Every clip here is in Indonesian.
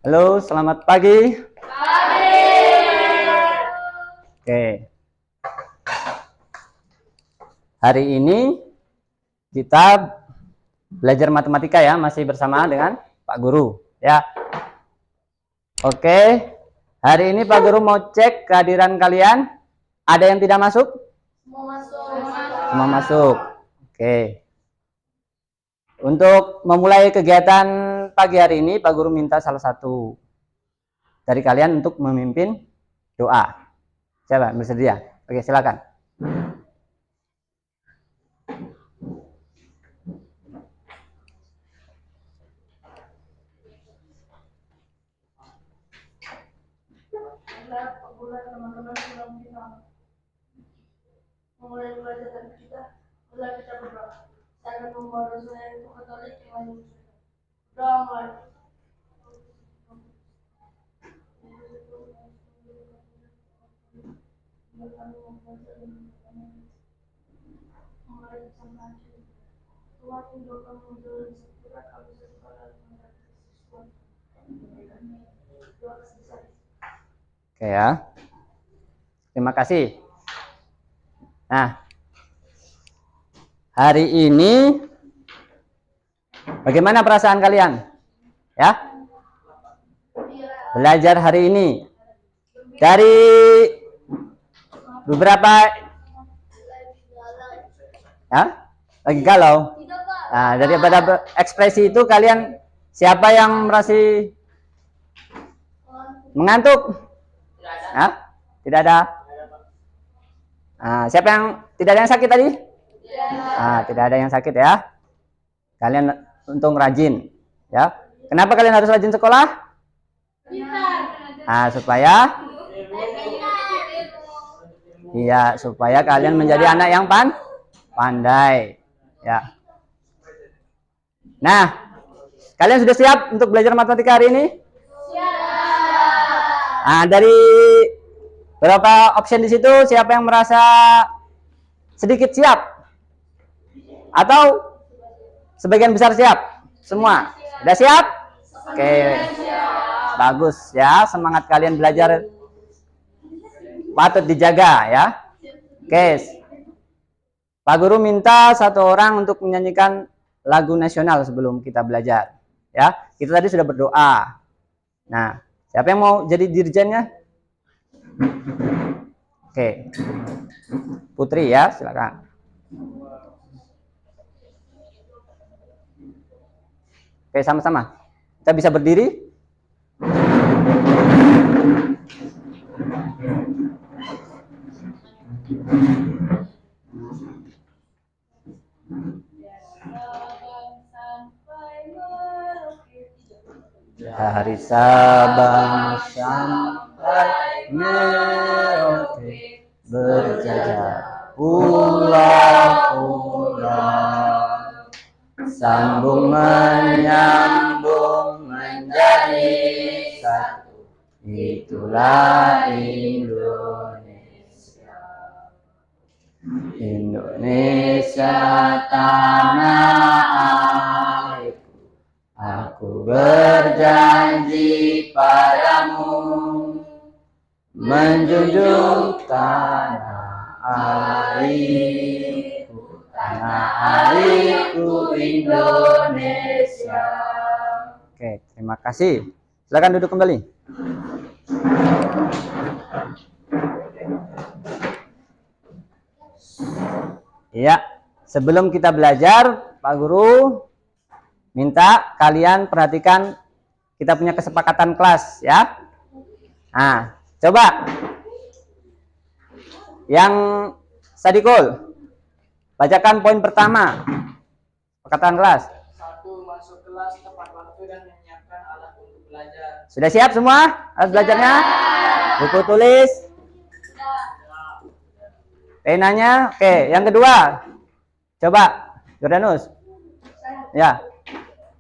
Halo, selamat pagi. Pagi. Oke. Hari ini kita belajar matematika ya, masih bersama dengan Pak Guru ya. Oke. Hari ini Pak Guru mau cek kehadiran kalian. Ada yang tidak masuk? Semua masuk. Oke. Untuk memulai kegiatan pagi hari ini, Pak Guru minta salah satu dari kalian untuk memimpin doa. Siapa bersedia? Oke, silakan. Teman-teman sebelum kita mulai belajar dari kita berdoa. Saya akan membawa dosa yang itu Katolik yang lain. Doa mulai. Oke ya. Terima kasih. Nah, hari ini bagaimana perasaan kalian? Ya? Belajar hari ini. Dari beberapa ya? Lagi galau. Nah, daripada ekspresi itu kalian siapa yang merasa mengantuk? Hah? Tidak ada. Nah, siapa yang tidak ada yang sakit tadi? Nah, tidak ada yang sakit ya. Kalian untung rajin, ya. Kenapa kalian harus rajin sekolah? Nah, supaya iya, supaya kalian menjadi anak yang pandai, ya. Nah, kalian sudah siap untuk belajar matematika hari ini? Nah, dari berapa option di situ, siapa yang merasa sedikit siap? Atau sebagian besar siap? Semua? Sudah siap? Oke. Bagus ya, semangat kalian belajar patut dijaga ya. Oke. Pak Guru minta satu orang untuk menyanyikan lagu nasional sebelum kita belajar. Ya, kita tadi sudah berdoa. Nah, siapa yang mau jadi dirjennya? Oke. Putri ya, silakan. Oke, sama-sama. Kita bisa berdiri. Dari Sabang sampai Merauke berjajar pulau-pulau, sambung menyambung menjadi satu, itulah Indonesia. Indonesia tanah airku, aku berjanji padamu menjunjung tanah airku, Indonesia. Oke, terima kasih. Silakan duduk kembali. Ya, sebelum kita belajar, Pak Guru minta kalian perhatikan kita punya kesepakatan kelas ya. Nah, coba yang Sadikul bacakan poin pertama kesepakatan kelas. 1. Masuk kelas tepat waktu dan menyiapkan alat untuk belajar. Sudah siap semua alat belajarnya? Buku tulis, penanya. Oke, yang kedua coba Jordanus ya.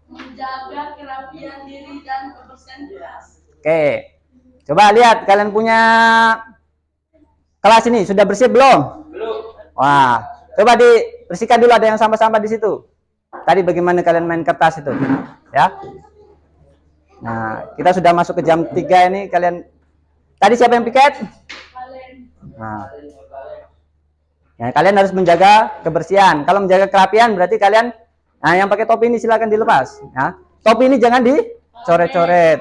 Menjaga kerapian diri dan kebersihan kelas. Oke, coba lihat kalian punya kelas ini sudah bersih belum? Belum. Wah, coba dibersihkan dulu, ada yang sampah-sampah di situ. Tadi bagaimana kalian main kertas itu? Ya. Nah, kita sudah masuk ke jam 3 ini. Kalian tadi siapa yang piket? Kalian. Nah, ya, kalian harus menjaga kebersihan. Kalau menjaga kerapian berarti kalian, nah yang pakai topi ini silakan dilepas. Ya. Topi ini jangan dicoret-coret.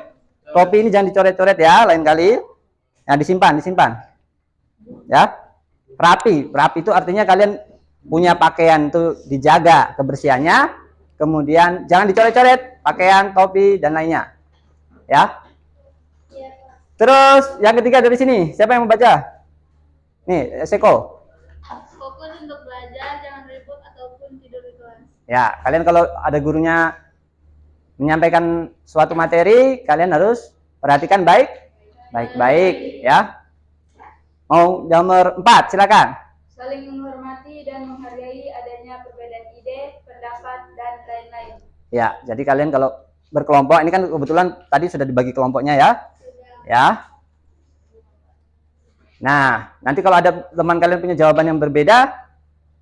Topi ini jangan dicoret-coret ya, lain kali. Nah, disimpan. Ya. Rapi itu artinya kalian punya pakaian itu dijaga kebersihannya. Kemudian jangan dicoret-coret pakaian, topi dan lainnya. Ya. Terus yang ketiga dari sini, siapa yang membaca? Nih, Seko. Fokus untuk belajar, jangan ribut ataupun tidur di kelas. Ya, kalian kalau ada gurunya menyampaikan suatu materi, kalian harus perhatikan baik-baik ya. Mau nomor 4, silakan. Saling menghormati dan menghargai adanya perbedaan ide, pendapat, dan lain-lain. Ya, jadi kalian kalau berkelompok, ini kan kebetulan tadi sudah dibagi kelompoknya ya. Ya. Nah, nanti kalau ada teman kalian punya jawaban yang berbeda,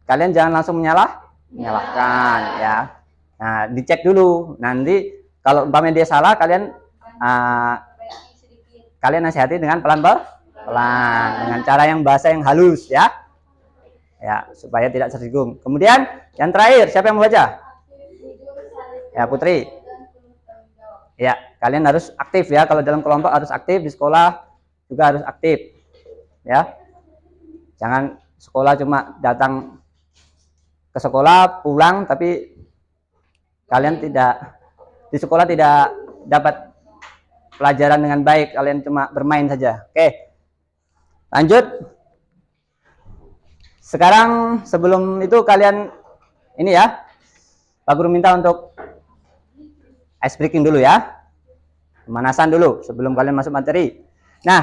kalian jangan langsung menyalahkan ya. Nah, dicek dulu. Nanti kalau umpamanya dia salah, kalian nasihati dengan pelan-pelan, dengan cara yang bahasa yang halus ya. Ya, supaya tidak tersinggung. Kemudian yang terakhir, siapa yang membaca? Ya, Putri. Ya, kalian harus aktif ya. Kalau dalam kelompok harus aktif, di sekolah juga harus aktif. Ya. Jangan sekolah cuma datang ke sekolah, pulang tapi kalian di sekolah tidak dapat pelajaran dengan baik, kalian cuma bermain saja. Oke. Lanjut. Sekarang sebelum itu kalian ini ya, Pak Guru minta untuk ice breaking dulu ya, pemanasan dulu sebelum kalian masuk materi. Nah,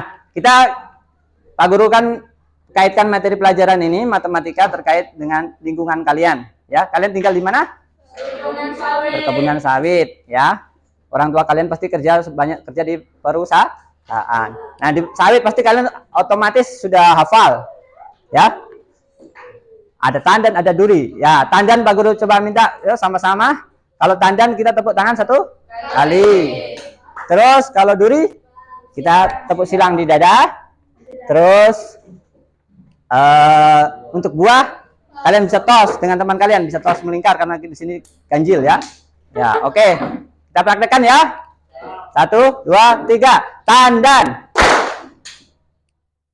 Pak Guru kan kaitkan materi pelajaran ini matematika terkait dengan lingkungan kalian. Ya, kalian tinggal di mana? Perkebunan sawit. Ya, orang tua kalian pasti kerja di perusahaan. Nah, di sawit pasti kalian otomatis sudah hafal. Ya. Ada tandan, ada duri. Ya, tandan Pak Guru coba minta ya sama-sama. Kalau tandan kita tepuk tangan 1 kali. Terus kalau duri kita tepuk silang di dada. Terus untuk buah kalian bisa tos dengan teman kalian, bisa tos melingkar karena di sini ganjil ya. Ya, oke. Kita praktekkan ya. 1, 2, 3. Tandan.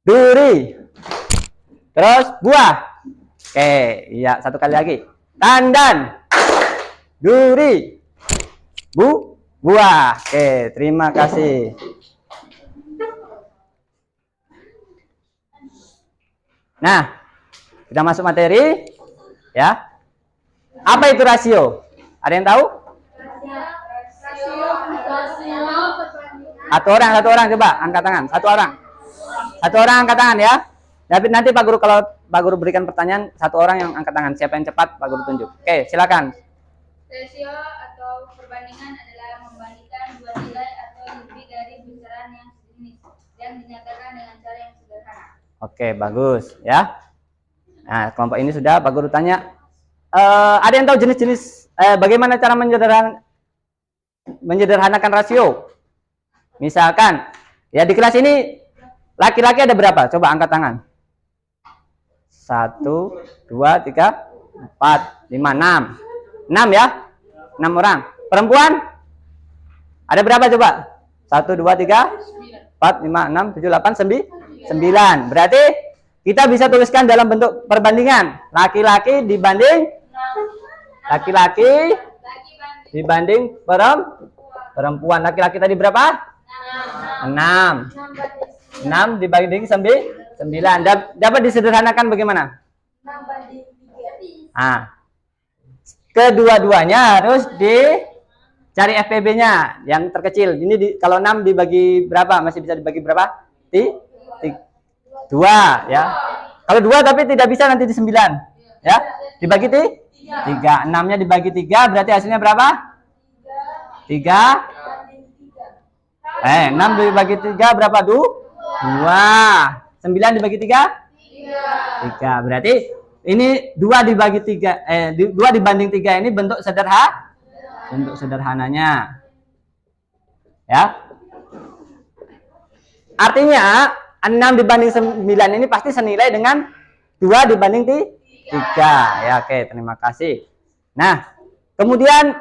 Duri. Terus buah. Oke, iya, 1 kali lagi. Tandan. Duri. Buah. Oke, terima kasih. Nah, kita masuk materi ya. Apa itu rasio? Ada yang tahu? Satu orang coba angkat tangan. Satu orang angkat tangan ya. Tapi nanti Pak Guru kalau Pak Guru berikan pertanyaan, 1 orang yang angkat tangan. Siapa yang cepat Pak Guru tunjuk. Oke, silakan. Rasio atau perbandingan adalah membandingkan 2 nilai atau lebih dari besaran yang sejenis yang dinyatakan dengan cara yang sederhana. Oke, bagus ya. Nah, kelompok ini sudah Pak Guru tanya. Ada yang tahu jenis-jenis bagaimana cara menyederhanakan rasio? Misalkan ya di kelas ini laki-laki ada berapa? Coba angkat tangan. 1, 2, 3, 4, 5, 6. 6 ya? 6 orang. Perempuan? Ada berapa coba? 1, 2, 3, 4, 5, 6, 7, 8, 9. Berarti kita bisa tuliskan dalam bentuk perbandingan. Laki-laki dibanding perempuan. Laki-laki tadi berapa? 6. 6 dibanding 9. Dapat disederhanakan bagaimana? 6 banding 3. Nah, kedua-duanya harus dicari FPB-nya yang terkecil. Ini kalau 6 dibagi berapa? Masih bisa dibagi berapa? 2 ya. Kalau 2 tapi tidak bisa nanti di 9. Ya. Dibagi 3. 6-nya dibagi 3 berarti hasilnya berapa? 3. 6 dibagi 3 berapa? 2. 9 dibagi 3? 3. Berarti ini 2 dibagi 3 2 dibanding 3 ini bentuk sederhananya. Ya. Artinya 6 dibanding 9 ini pasti senilai dengan 2 dibanding 3. Ya, oke, terima kasih. Nah, kemudian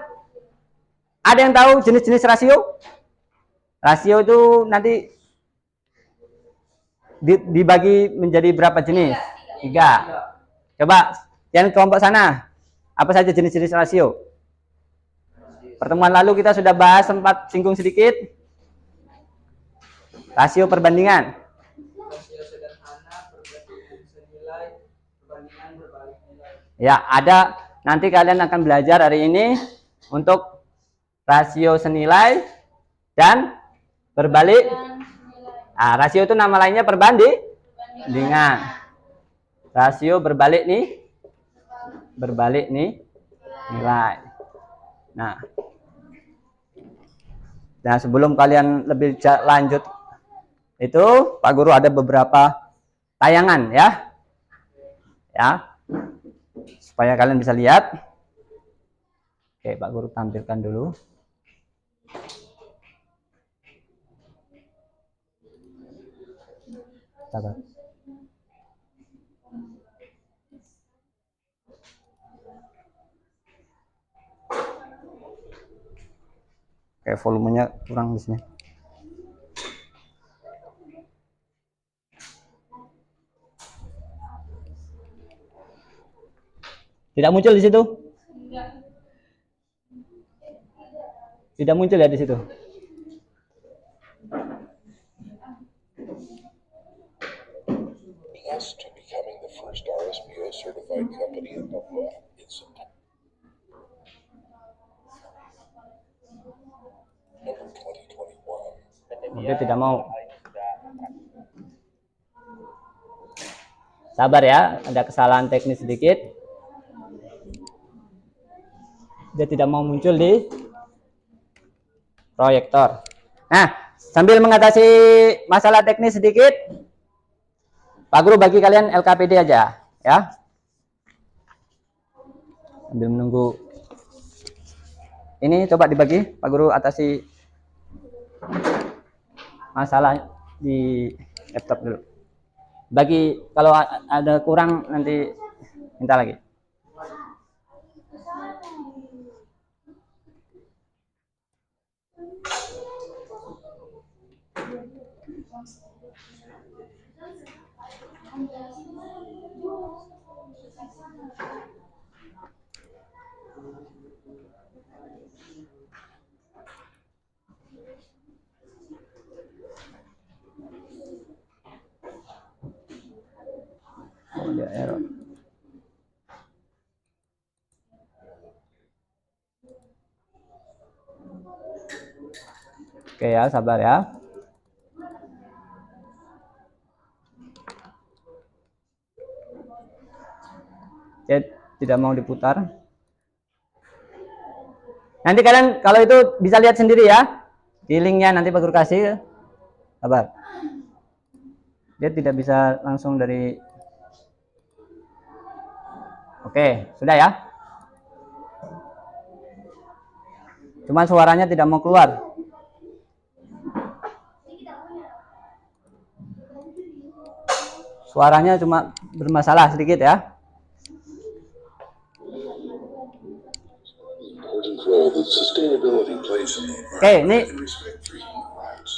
ada yang tahu jenis-jenis rasio? Rasio itu nanti dibagi menjadi berapa jenis? 3. Coba yang kelompok sana, apa saja jenis-jenis rasio? Pertemuan lalu kita sudah bahas, sempat singgung sedikit. Rasio perbandingan. Rasio sederhana, perbandingan senilai, perbandingan berbalik nilai. Ya, ada, nanti kalian akan belajar hari ini untuk rasio senilai dan berbalik. Nah, rasio itu nama lainnya perbandingan. Rasio berbalik nih. Berbalik nih nilai. Nah, sebelum kalian lebih lanjut itu, Pak Guru ada beberapa tayangan ya. Ya. Supaya kalian bisa lihat. Oke, Pak Guru tampilkan dulu. Sabar. Oke, volumenya kurang di sini. Tidak muncul di situ? Tidak muncul ya di situ? Blessed to becoming the first RSPO certified company in Papua in September 2021. Mungkin tidak mau. Sabar ya, ada kesalahan teknis sedikit. Dia tidak mau muncul di proyektor. Nah, sambil mengatasi masalah teknis sedikit, Pak Guru bagi kalian LKPD aja, ya. Sambil menunggu ini, coba dibagi, Pak Guru atasi masalah di laptop dulu. Bagi, kalau ada kurang nanti minta lagi. Oh, ada error. Oke ya, sabar ya. Tidak mau diputar. Nanti kalian kalau itu bisa lihat sendiri ya. Di linknya nanti Pak Guru kasih. Sabar. Dia tidak bisa langsung dari. Oke, sudah ya. Cuman suaranya tidak mau keluar. Suaranya cuma bermasalah sedikit ya. Oke, ini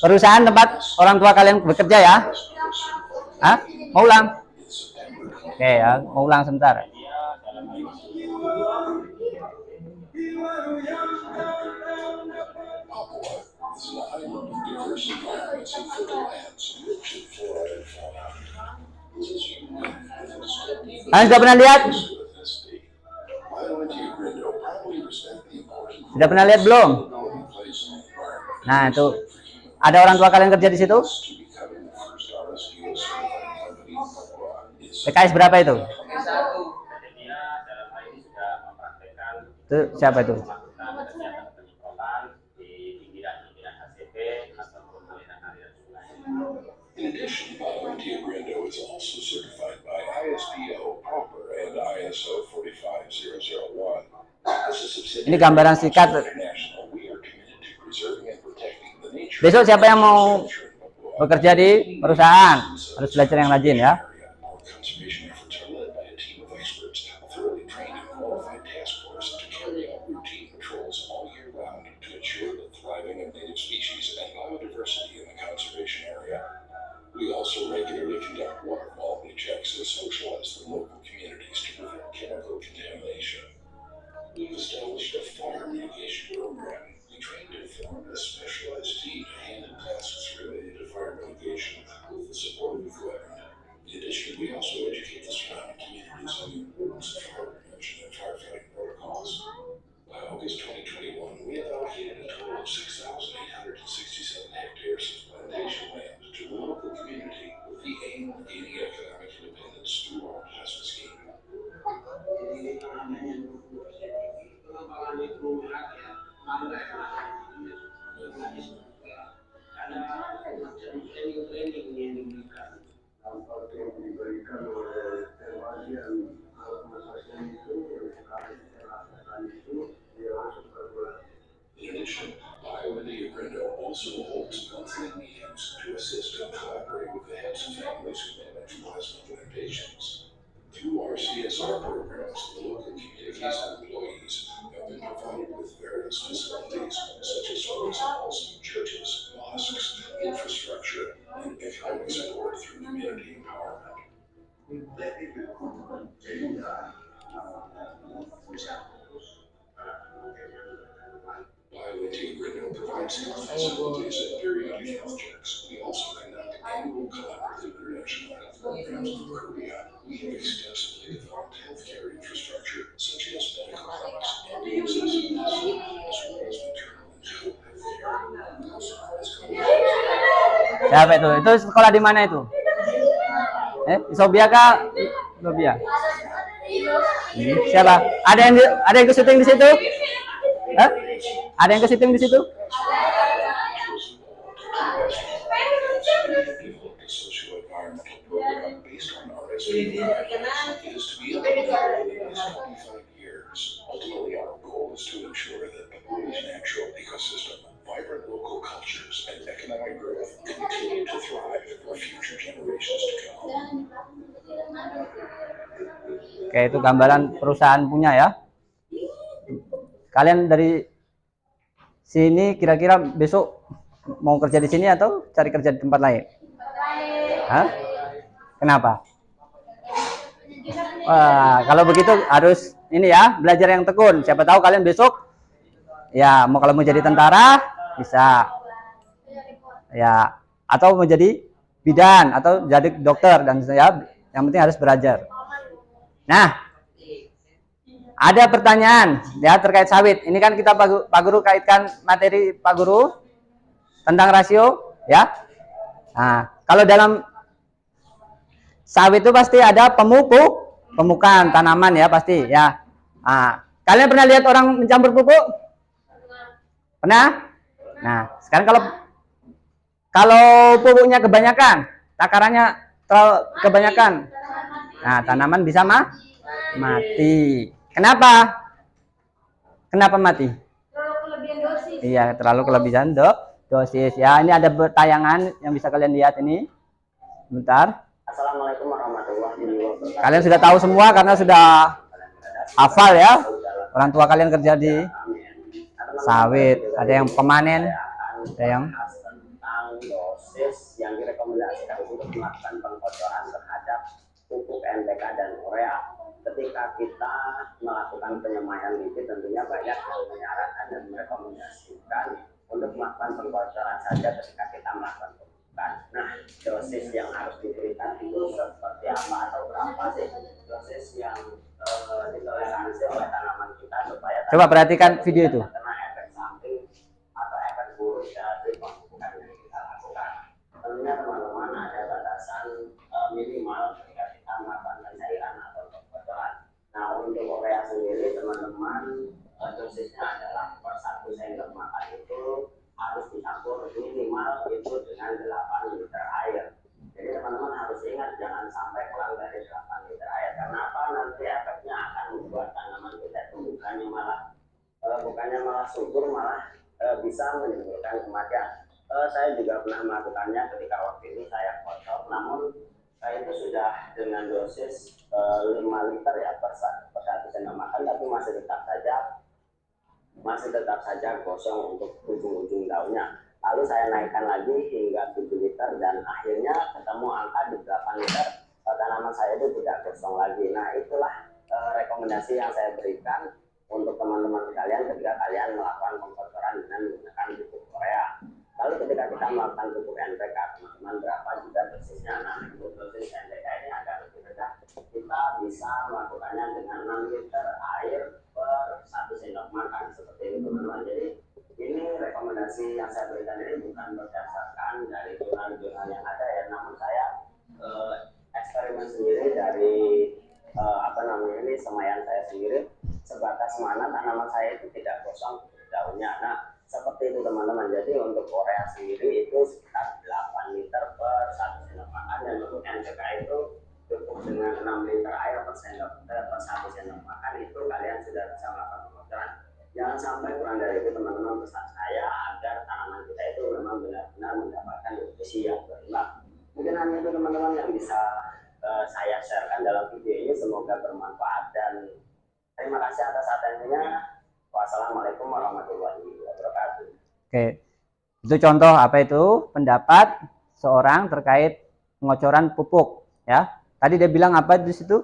perusahaan tempat orang tua kalian bekerja ya. Hah? Mau ulang? Oke ya, mau ulang sebentar. Kalian sudah pernah lihat? Sudah pernah lihat belum? Nah, itu ada orang tua kalian kerja di situ? PKS berapa itu? Itu siapa itu? In addition, Volunteer Brando is also certified by ISPO Proper and ISO 45001. Ini gambaran singkat. International, we are committed to preserving and protecting the Besok siapa yang mau bekerja di perusahaan harus belajar yang rajin ya. Conservation efforts are led by a team of experts, a thoroughly trained and qualified task force to carry out routine patrols all year round to ensure the thriving of native species and biodiversity in the conservation area. We also regularly conduct water quality checks and socialize the local communities to prevent chemical contamination. We've established a fire mitigation program. We trained and formed a specialized team to handle tasks related to fire mitigation with the support of equipment. In addition, we also educate the surrounding communities on the importance of fire prevention and firefighting protocols. By August 2021, we have allocated a total of 6,867 hectares of plantation land to the local community with the aim of gaining economic independence through our plasma scheme. In addition, BioIndia Grendo also holds monthly meetings to assist and collaborate with the heads of families who manage plasma plantations. Through our CSR programs, the local communities and employees have been provided with various facilities such as schools, halls, churches, mosques, infrastructure, and economic support through community empowerment. BioIndia Grendo provides health facilities and periodic health checks. We also conduct annual collaborative international health programs with Korea. We have extensively developed healthcare infrastructure such as medical clinics, ambulances, as well as maternal and child healthcare. We also provide scholarships. Siapa itu? Itu sekolah di mana itu? Isobia kah? Isobia. Siapa? Ada yang ke syuting di situ? Hah? Ada yang ke syuting di situ? Developed a socio-environmental program based on RSP guidelines. It is to be implemented in the next 25 years. Ultimately, our goal is to ensure that Papoua's natural ecosystem, vibrant local cultures, and economic growth continue to thrive for future generations to come. Oke, itu gambaran perusahaan punya ya. Kalian dari sini kira-kira besok mau kerja di sini atau cari kerja di tempat lain? Hah? Kenapa? Wah, kalau begitu harus ini ya, belajar yang tekun. Siapa tahu kalian besok ya kalau mau jadi tentara bisa. Ya, atau mau jadi bidan atau jadi dokter dan ya yang penting harus belajar. Nah, ada pertanyaan ya terkait sawit. Ini kan kita Pak Guru kaitkan materi Pak Guru tentang rasio ya. Nah, kalau dalam sawit itu pasti ada pemupukan tanaman ya pasti ya. Nah, kalian pernah lihat orang mencampur pupuk? Pernah? Nah, sekarang kalau pupuknya kebanyakan, takarannya terlalu kebanyakan, nah tanaman bisa mati. Kenapa? Kenapa mati? Terlalu kelebihan dosis. Iya, terlalu kelebihan dosis. Ya, ini ada tayangan yang bisa kalian lihat ini. Bentar. Assalamualaikum warahmatullahi wabarakatuh. Kalian sudah tahu semua karena sudah hafal ya. Orang tua kalian kerja di sawit. Ada yang pemanen, ada yang tentang dosis yang direkomendasikan untuk melakukan pengkocoran terhadap pupuk NPK dan urea. Ketika kita melakukan penyemaian bibit, tentunya banyak yang menyarankan dan merekomendasikan untuk melakukan pengkocoran saja ketika kita melakukan pemupukan. Nah, dosis yang harus diberikan itu seperti apa atau berapa sih dosis yang ditoleransi oleh tanaman kita supaya coba perhatikan video itu. kena efek samping atau efek buruk dari pemupukan yang kita lakukan. Tentunya teman-teman ada batasan minimal ketika kita melakukan pencairan atau pengkocoran. Nah, untuk urea sendiri teman-teman dosisnya adalah per 1 sendok makan itu harus dicampur minimal itu dengan 8 liter air. Jadi teman-teman harus ingat jangan sampai kurang dari 8 liter air. Karena apa? Nanti efeknya akan membuat tanaman kita itu bukannya malah subur, malah bisa menimbulkan kematian. saya juga pernah melakukannya ketika waktu ini saya kocok, namun saya itu sudah dengan dosis 5 liter ya per 1 sendok makan, tapi masih tetap saja gosong untuk ujung-ujung daunnya. Lalu saya naikkan lagi hingga 7 liter dan akhirnya ketemu angka di 8 liter. Tanaman saya itu tidak gosong lagi. Nah, itulah rekomendasi yang saya berikan untuk teman-teman sekalian ketika kalian melakukan pengkotoran dengan menggunakan pupuk Korea. Lalu ketika kita melakukan pupuk NPK, teman-teman berapa juga dosisnya? Nah, untuk dosis NPK ini agak lebih rendah. Kita bisa melakukannya dengan 6 liter air per 1 sendok makan seperti ini, teman-teman. Jadi ini rekomendasi yang saya berikan ini bukan berdasarkan dari jurnal-jurnal yang ada ya, namun saya eksperimen sendiri dari ini semayan saya sendiri, sebatas mana tanaman saya itu tidak gosong daunnya. Nah, seperti itu teman-teman. Jadi untuk Korea sendiri itu sekitar 8 liter per 1 sendok makan, dan untuk NPK itu cukup dengan 6 liter air per 1 sendok makan. Itu kalian sudah bisa melakukan pengotoran. Jangan sampai kurang dari itu teman-teman, pesan saya agar tanaman kita itu memang benar-benar mendapatkan nutrisi yang berimbang. Mungkin hanya itu teman-teman yang bisa saya sharekan dalam video ini, semoga bermanfaat dan terima kasih atas atensinya. Wassalamualaikum warahmatullahi wabarakatuh. Oke, itu contoh apa itu pendapat seorang terkait pengocoran pupuk ya. Tadi dia bilang apa di situ?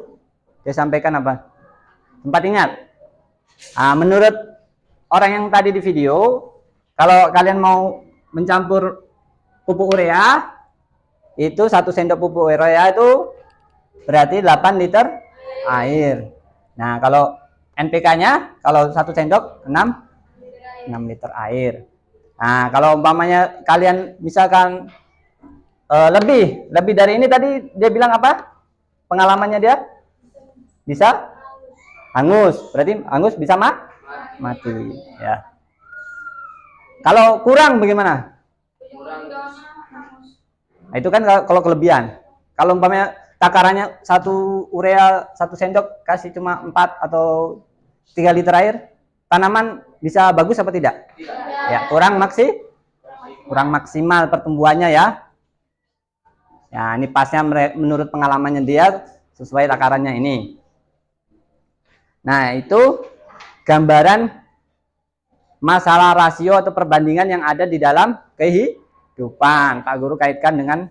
Dia sampaikan apa? Sempat ingat? Menurut orang yang tadi di video, kalau kalian mau mencampur pupuk urea, itu 1 sendok pupuk urea itu berarti 8 liter air. Nah, kalau NPK-nya kalau 1 sendok 6 liter air. Nah, kalau umpamanya kalian misalkan lebih dari ini, tadi dia bilang apa? Pengalamannya dia bisa hangus. Berarti hangus bisa mati ya. Kalau kurang bagaimana? Nah, itu kan kalau kelebihan. Kalau umpamanya takarannya 1 urea 1 sendok kasih cuma 4 atau 3 liter air, tanaman bisa bagus apa tidak? Ya, kurang maksimal pertumbuhannya ya. Ya, ini pasnya menurut pengalamannya dia sesuai takarannya ini. Nah, itu gambaran masalah rasio atau perbandingan yang ada di dalam kehidupan. Pak Guru kaitkan dengan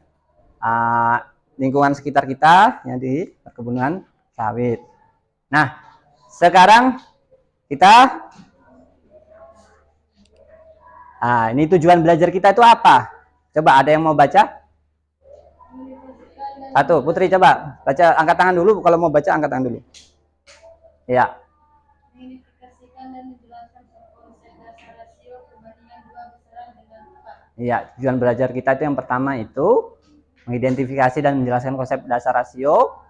lingkungan sekitar kita yang di perkebunan sawit. Nah, sekarang kita ini tujuan belajar kita itu apa? Coba ada yang mau baca? Satu, Putri coba baca, angkat tangan dulu kalau mau baca, angkat tangan dulu. Ya. Mengidentifikasikan dan menjelaskan konsep dasar rasio perbandingan 2 besaran dengan tepat. Iya, tujuan belajar kita itu yang pertama itu mengidentifikasi dan menjelaskan konsep dasar rasio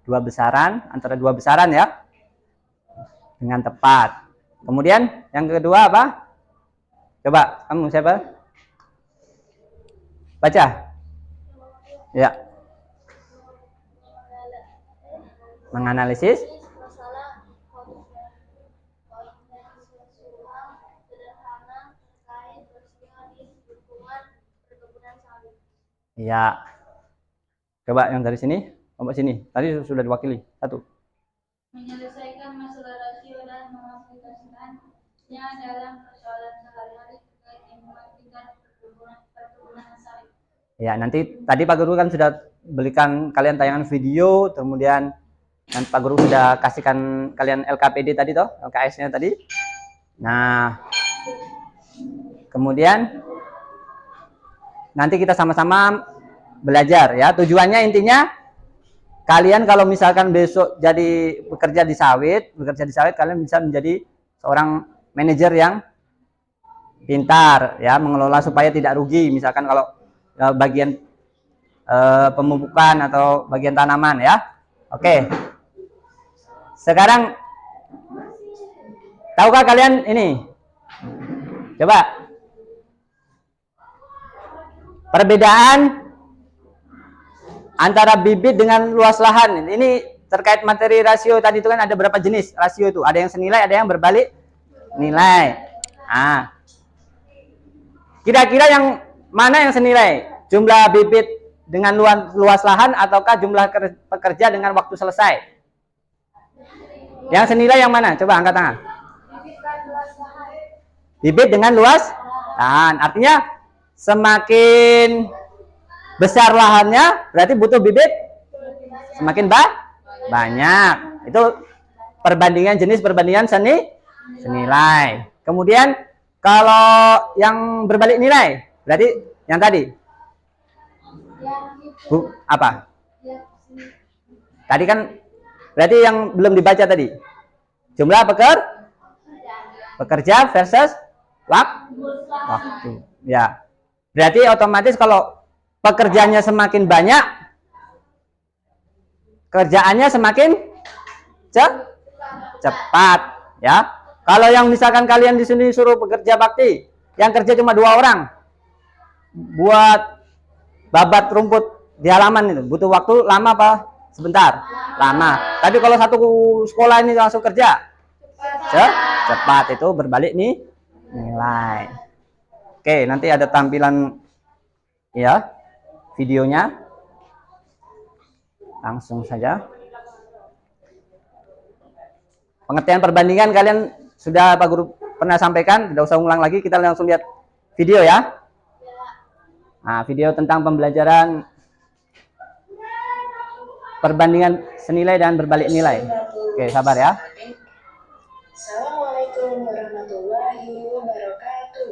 2 besaran, antara 2 besaran ya, dengan tepat. Kemudian yang kedua apa? Coba kamu siapa? Baca. Ya. Menganalisis Masalah sederhana terkait peristiwa di lingkungan perkebunan sawit. ya. Coba yang dari sini, kelompok sini. Tadi sudah diwakili. Satu. Menyelesaikan masalah rasio dan mengaplikasikannya dalam persoalan sehari-hari terkait lingkungan sekitar perkebunan sawit. Ya, nanti tadi Pak Guru kan sudah belikan kalian tayangan video, kemudian nanti Pak Guru sudah kasihkan kalian LKPD tadi toh, LKS-nya tadi. Nah, kemudian nanti kita sama-sama belajar ya. Tujuannya intinya kalian kalau misalkan besok jadi bekerja di sawit, kalian bisa menjadi seorang manajer yang pintar ya, mengelola supaya tidak rugi. Misalkan kalau bagian pemupukan atau bagian tanaman ya. Oke. Sekarang tahukah kalian ini? Coba perbedaan antara bibit dengan luas lahan. Ini terkait materi rasio tadi itu kan ada berapa jenis rasio itu? Ada yang senilai, ada yang berbalik nilai. Kira-kira yang mana yang senilai? Jumlah bibit dengan luas lahan ataukah jumlah pekerja dengan waktu selesai? Yang senilai yang mana? Coba angkat tangan. Bibit dengan luas lahan. Artinya semakin besar lahannya berarti butuh bibit semakin banyak. Itu perbandingan jenis perbandingan senilai. Kemudian kalau yang berbalik nilai berarti yang tadi apa? Tadi kan berarti yang belum dibaca tadi. Jumlah pekerja versus waktu. Ya. Berarti otomatis kalau pekerjaannya semakin banyak, kerjaannya semakin cepat, ya. Kalau yang misalkan kalian di sini suruh bekerja bakti, yang kerja cuma 2 orang, buat babat rumput di halaman itu butuh waktu lama apa sebentar? Lama. Tapi kalau satu sekolah ini langsung kerja, cepat, itu berbalik nih nilai. Oke, nanti ada tampilan ya videonya. Langsung saja. Pengertian perbandingan kalian sudah Pak Guru pernah sampaikan, tidak usah ulang lagi, kita langsung lihat video ya. Nah, video tentang pembelajaran perbandingan senilai dan berbalik nilai. Oke, sabar ya. Assalamualaikum warahmatullahi wabarakatuh.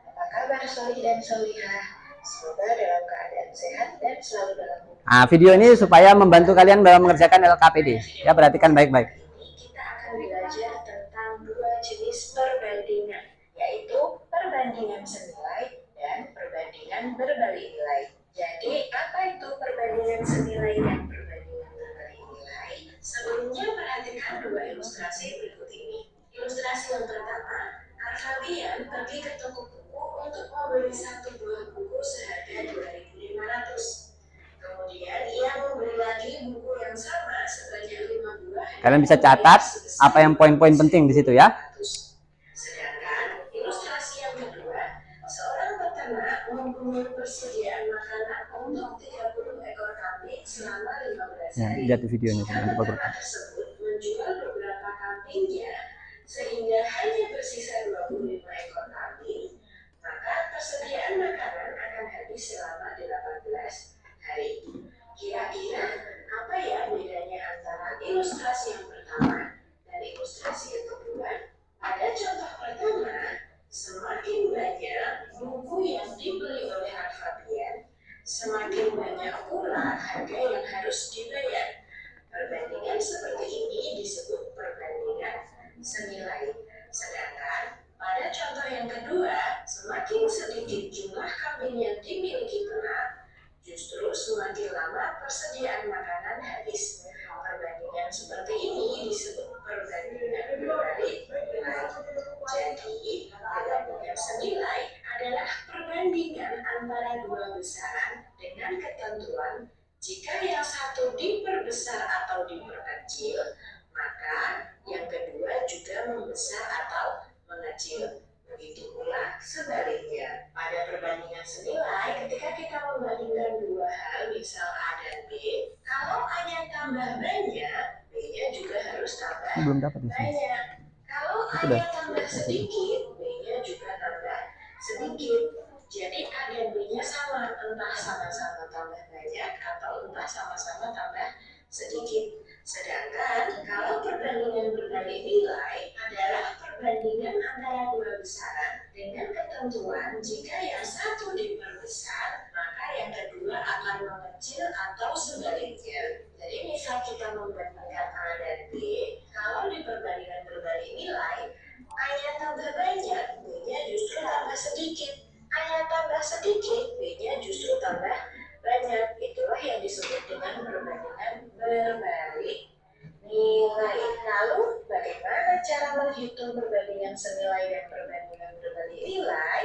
Apa kabar solih dan solihah? Semoga dalam keadaan sehat dan selalu dalam hubungan. Nah, video ini supaya membantu kalian dalam mengerjakan LKPD. Ya, perhatikan baik-baik. Kita akan belajar tentang 2 jenis perbandingan, yaitu perbandingan senilai dan perbandingan berbalik nilai. Jadi, apa itu perbandingan senilai dan perbandingan berbalik nilai? Sebelumnya perhatikan 2 ilustrasi berikut ini. Ilustrasi yang pertama, kalian pergi ke toko buku untuk membeli 1 buah buku seharga 2.500. Kemudian ia membeli lagi buku yang sama sebanyak 5 buah. Kalian bisa catat apa yang poin-poin penting di situ ya. Sedangkan ilustrasi yang kedua, seorang peternak mempunyai persediaan makanan untuk 30 ekor kambing selama 15 Ya, hari. lihat videonya nanti Pak Guru. Peternak tersebut menjual beberapa kambingnya sehingga hanya bersisa 25 ekor kambing, maka persediaan makanan akan habis selama 18 hari. Kira-kira apa ya bedanya antara ilustrasi yang pertama dan ilustrasi yang kedua? Pada contoh pertama, semakin banyak buku yang dibeli oleh Al-Fabian, semakin banyak pula harga yang harus dibayar. Perbandingan seperti ini disebut perbandingan senilai. Sedangkan pada contoh yang kedua, semakin sedikit jumlah kambing yang dimiliki peternak, justru semakin lama persediaan makanan habis. Perbandingan seperti ini disebut perbandingan berbalik nilai. Jadi, perbandingan senilai adalah perbandingan antara 2 besaran dengan ketentuan jika yang satu diperbesar atau diperkecil, maka yang kedua juga membesar atau mengecil. Begitu pula sebaliknya. Pada perbandingan senilai, ketika kita membandingkan 2 hal, misal A dan B, kalau A-nya tambah banyak, B-nya juga harus tambah Belum dapat di sini. banyak. Kalau A-nya tambah sedikit, B-nya juga tambah sedikit. Jadi A dan B-nya sama, entah sama-sama tambah banyak atau entah sama-sama tambah sedikit. Sedangkan kalau perbandingan berbalik nilai adalah perbandingan antara 2 besaran dengan ketentuan jika yang satu diperbesar, maka yang kedua akan mengecil atau sebaliknya. Jadi misal kita membandingkan A dan B, kalau di perbandingan berbalik nilai, A-nya tambah banyak, B-nya justru tambah sedikit. A-nya tambah sedikit, B-nya justru tambah banyak. Itulah yang disebut dengan perbandingan berbalik nilai. Lalu bagaimana cara menghitung perbandingan senilai dan perbandingan berbalik nilai?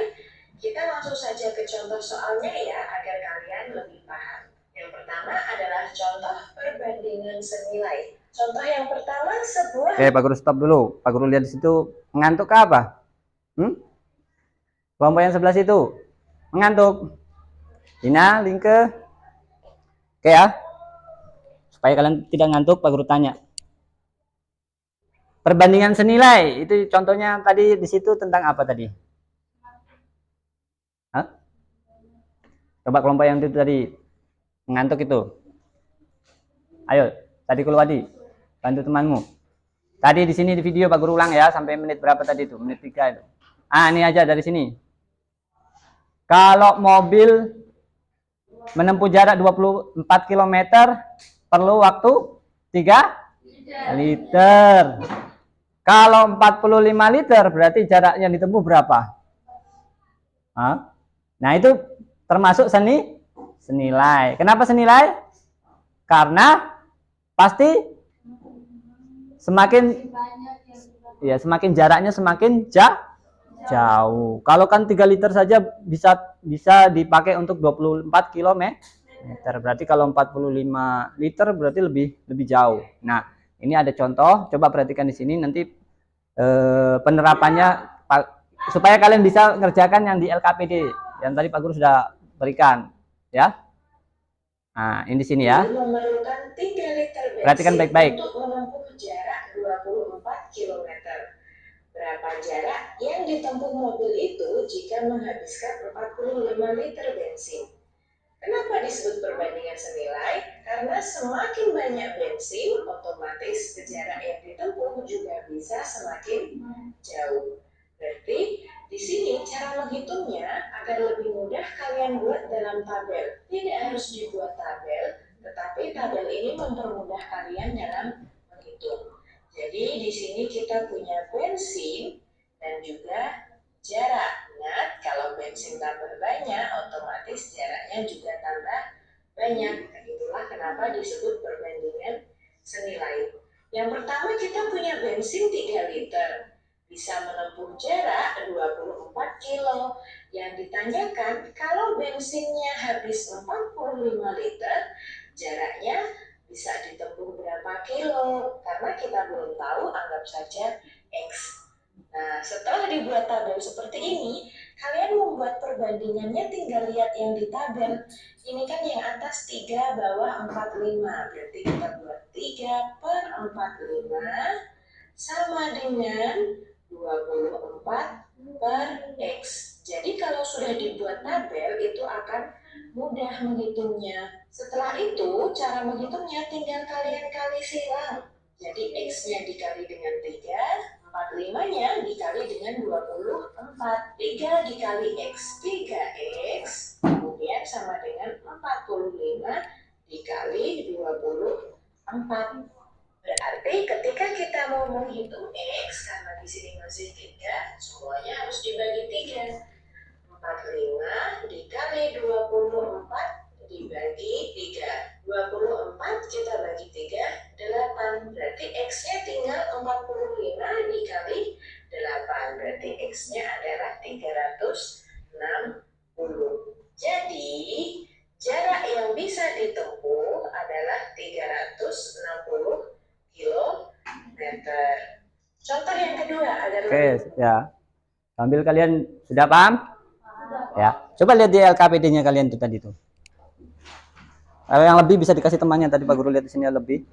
Kita langsung saja ke contoh soalnya ya, agar kalian lebih paham. Yang pertama adalah contoh perbandingan senilai. Contoh yang pertama sebuah. Oke, Pak Guru stop dulu. Pak Guru lihat di situ, ngantuk ke apa? Kelompok yang sebelah situ Mengantuk. Dina, Lingke. Oke ya. Supaya kalian tidak ngantuk, Pak Guru tanya. Perbandingan senilai, itu contohnya tadi di situ tentang apa tadi? Hah? Coba kelompok yang itu tadi mengantuk itu. Ayo, tadi Kulwadi, bantu temanmu. Tadi di sini di video Pak Guru ulang ya, sampai menit berapa tadi itu? Menit 3 itu. Ah, ini aja dari sini. Kalau mobil menempuh jarak 24 km perlu waktu 3 liter. Kalau 45 liter berarti jarak yang ditempuh berapa? Hah? Nah, itu termasuk senilai. Kenapa senilai? Karena pasti semakin jaraknya semakin jauh. Kalau kan 3 liter saja bisa dipakai untuk 24 km. Berarti kalau 45 liter berarti lebih jauh. Nah, ini ada contoh, coba perhatikan di sini nanti penerapannya supaya kalian bisa ngerjakan yang di LKPD yang tadi Pak Guru sudah berikan, ya. Nah, ini di sini ya. Memerlukan 3 liter bensin Perhatikan baik-baik. untuk menempuh jarak 24 km. Berapa jarak yang ditempuh mobil itu jika menghabiskan 45 liter bensin? Kenapa disebut perbandingan senilai? Karena semakin banyak bensin, otomatis jarak yang ditempuh juga bisa semakin jauh. Berarti di sini cara menghitungnya agar lebih mudah kalian buat dalam tabel. Tidak harus dibuat tabel, tetapi tabel ini mempermudah kalian dalam menghitung. Jadi di sini kita punya bensin dan juga jarak. Nah, kalau bensin tambah banyak, otomatis jaraknya juga tambah banyak. Itulah kenapa disebut perbandingan senilai. Yang pertama kita punya bensin 3 liter. Bisa menempuh jarak 24 kilo. Yang ditanyakan, kalau bensinnya habis 45 liter, jaraknya bisa ditempuh berapa kilo? Karena kita belum tahu, anggap saja X. Nah, setelah dibuat tabel seperti ini, kalian membuat perbandingannya tinggal lihat yang di tabel. Ini kan yang atas 3, bawah 45. Berarti kita buat 3 per 45 sama dengan 24 per X. Jadi kalau sudah dibuat tabel itu akan mudah menghitungnya. Setelah itu cara menghitungnya tinggal kalian kali silang. Jadi X-nya dikali dengan 3, 45-nya dikali dengan 24. 3 dikali X, 3X, kemudian sama dengan 45 dikali 24. Berarti ketika kita mau menghitung X, karena di sini masih 3, semuanya harus dibagi 3. 45 dikali 24 dibagi 3. 24 kita bagi 3, 8. Berarti X-nya tinggal 45 dikali 8. Berarti X-nya adalah 360. Jadi, jarak yang bisa ditempuh adalah 360 kilometer. Contoh yang kedua agar Oke, ya. Sambil kalian sudah paham? Ya. Coba lihat di LKPD-nya kalian itu tadi tuh. Kalau yang lebih bisa dikasih temannya, tadi Pak Guru lihat di sini lebih.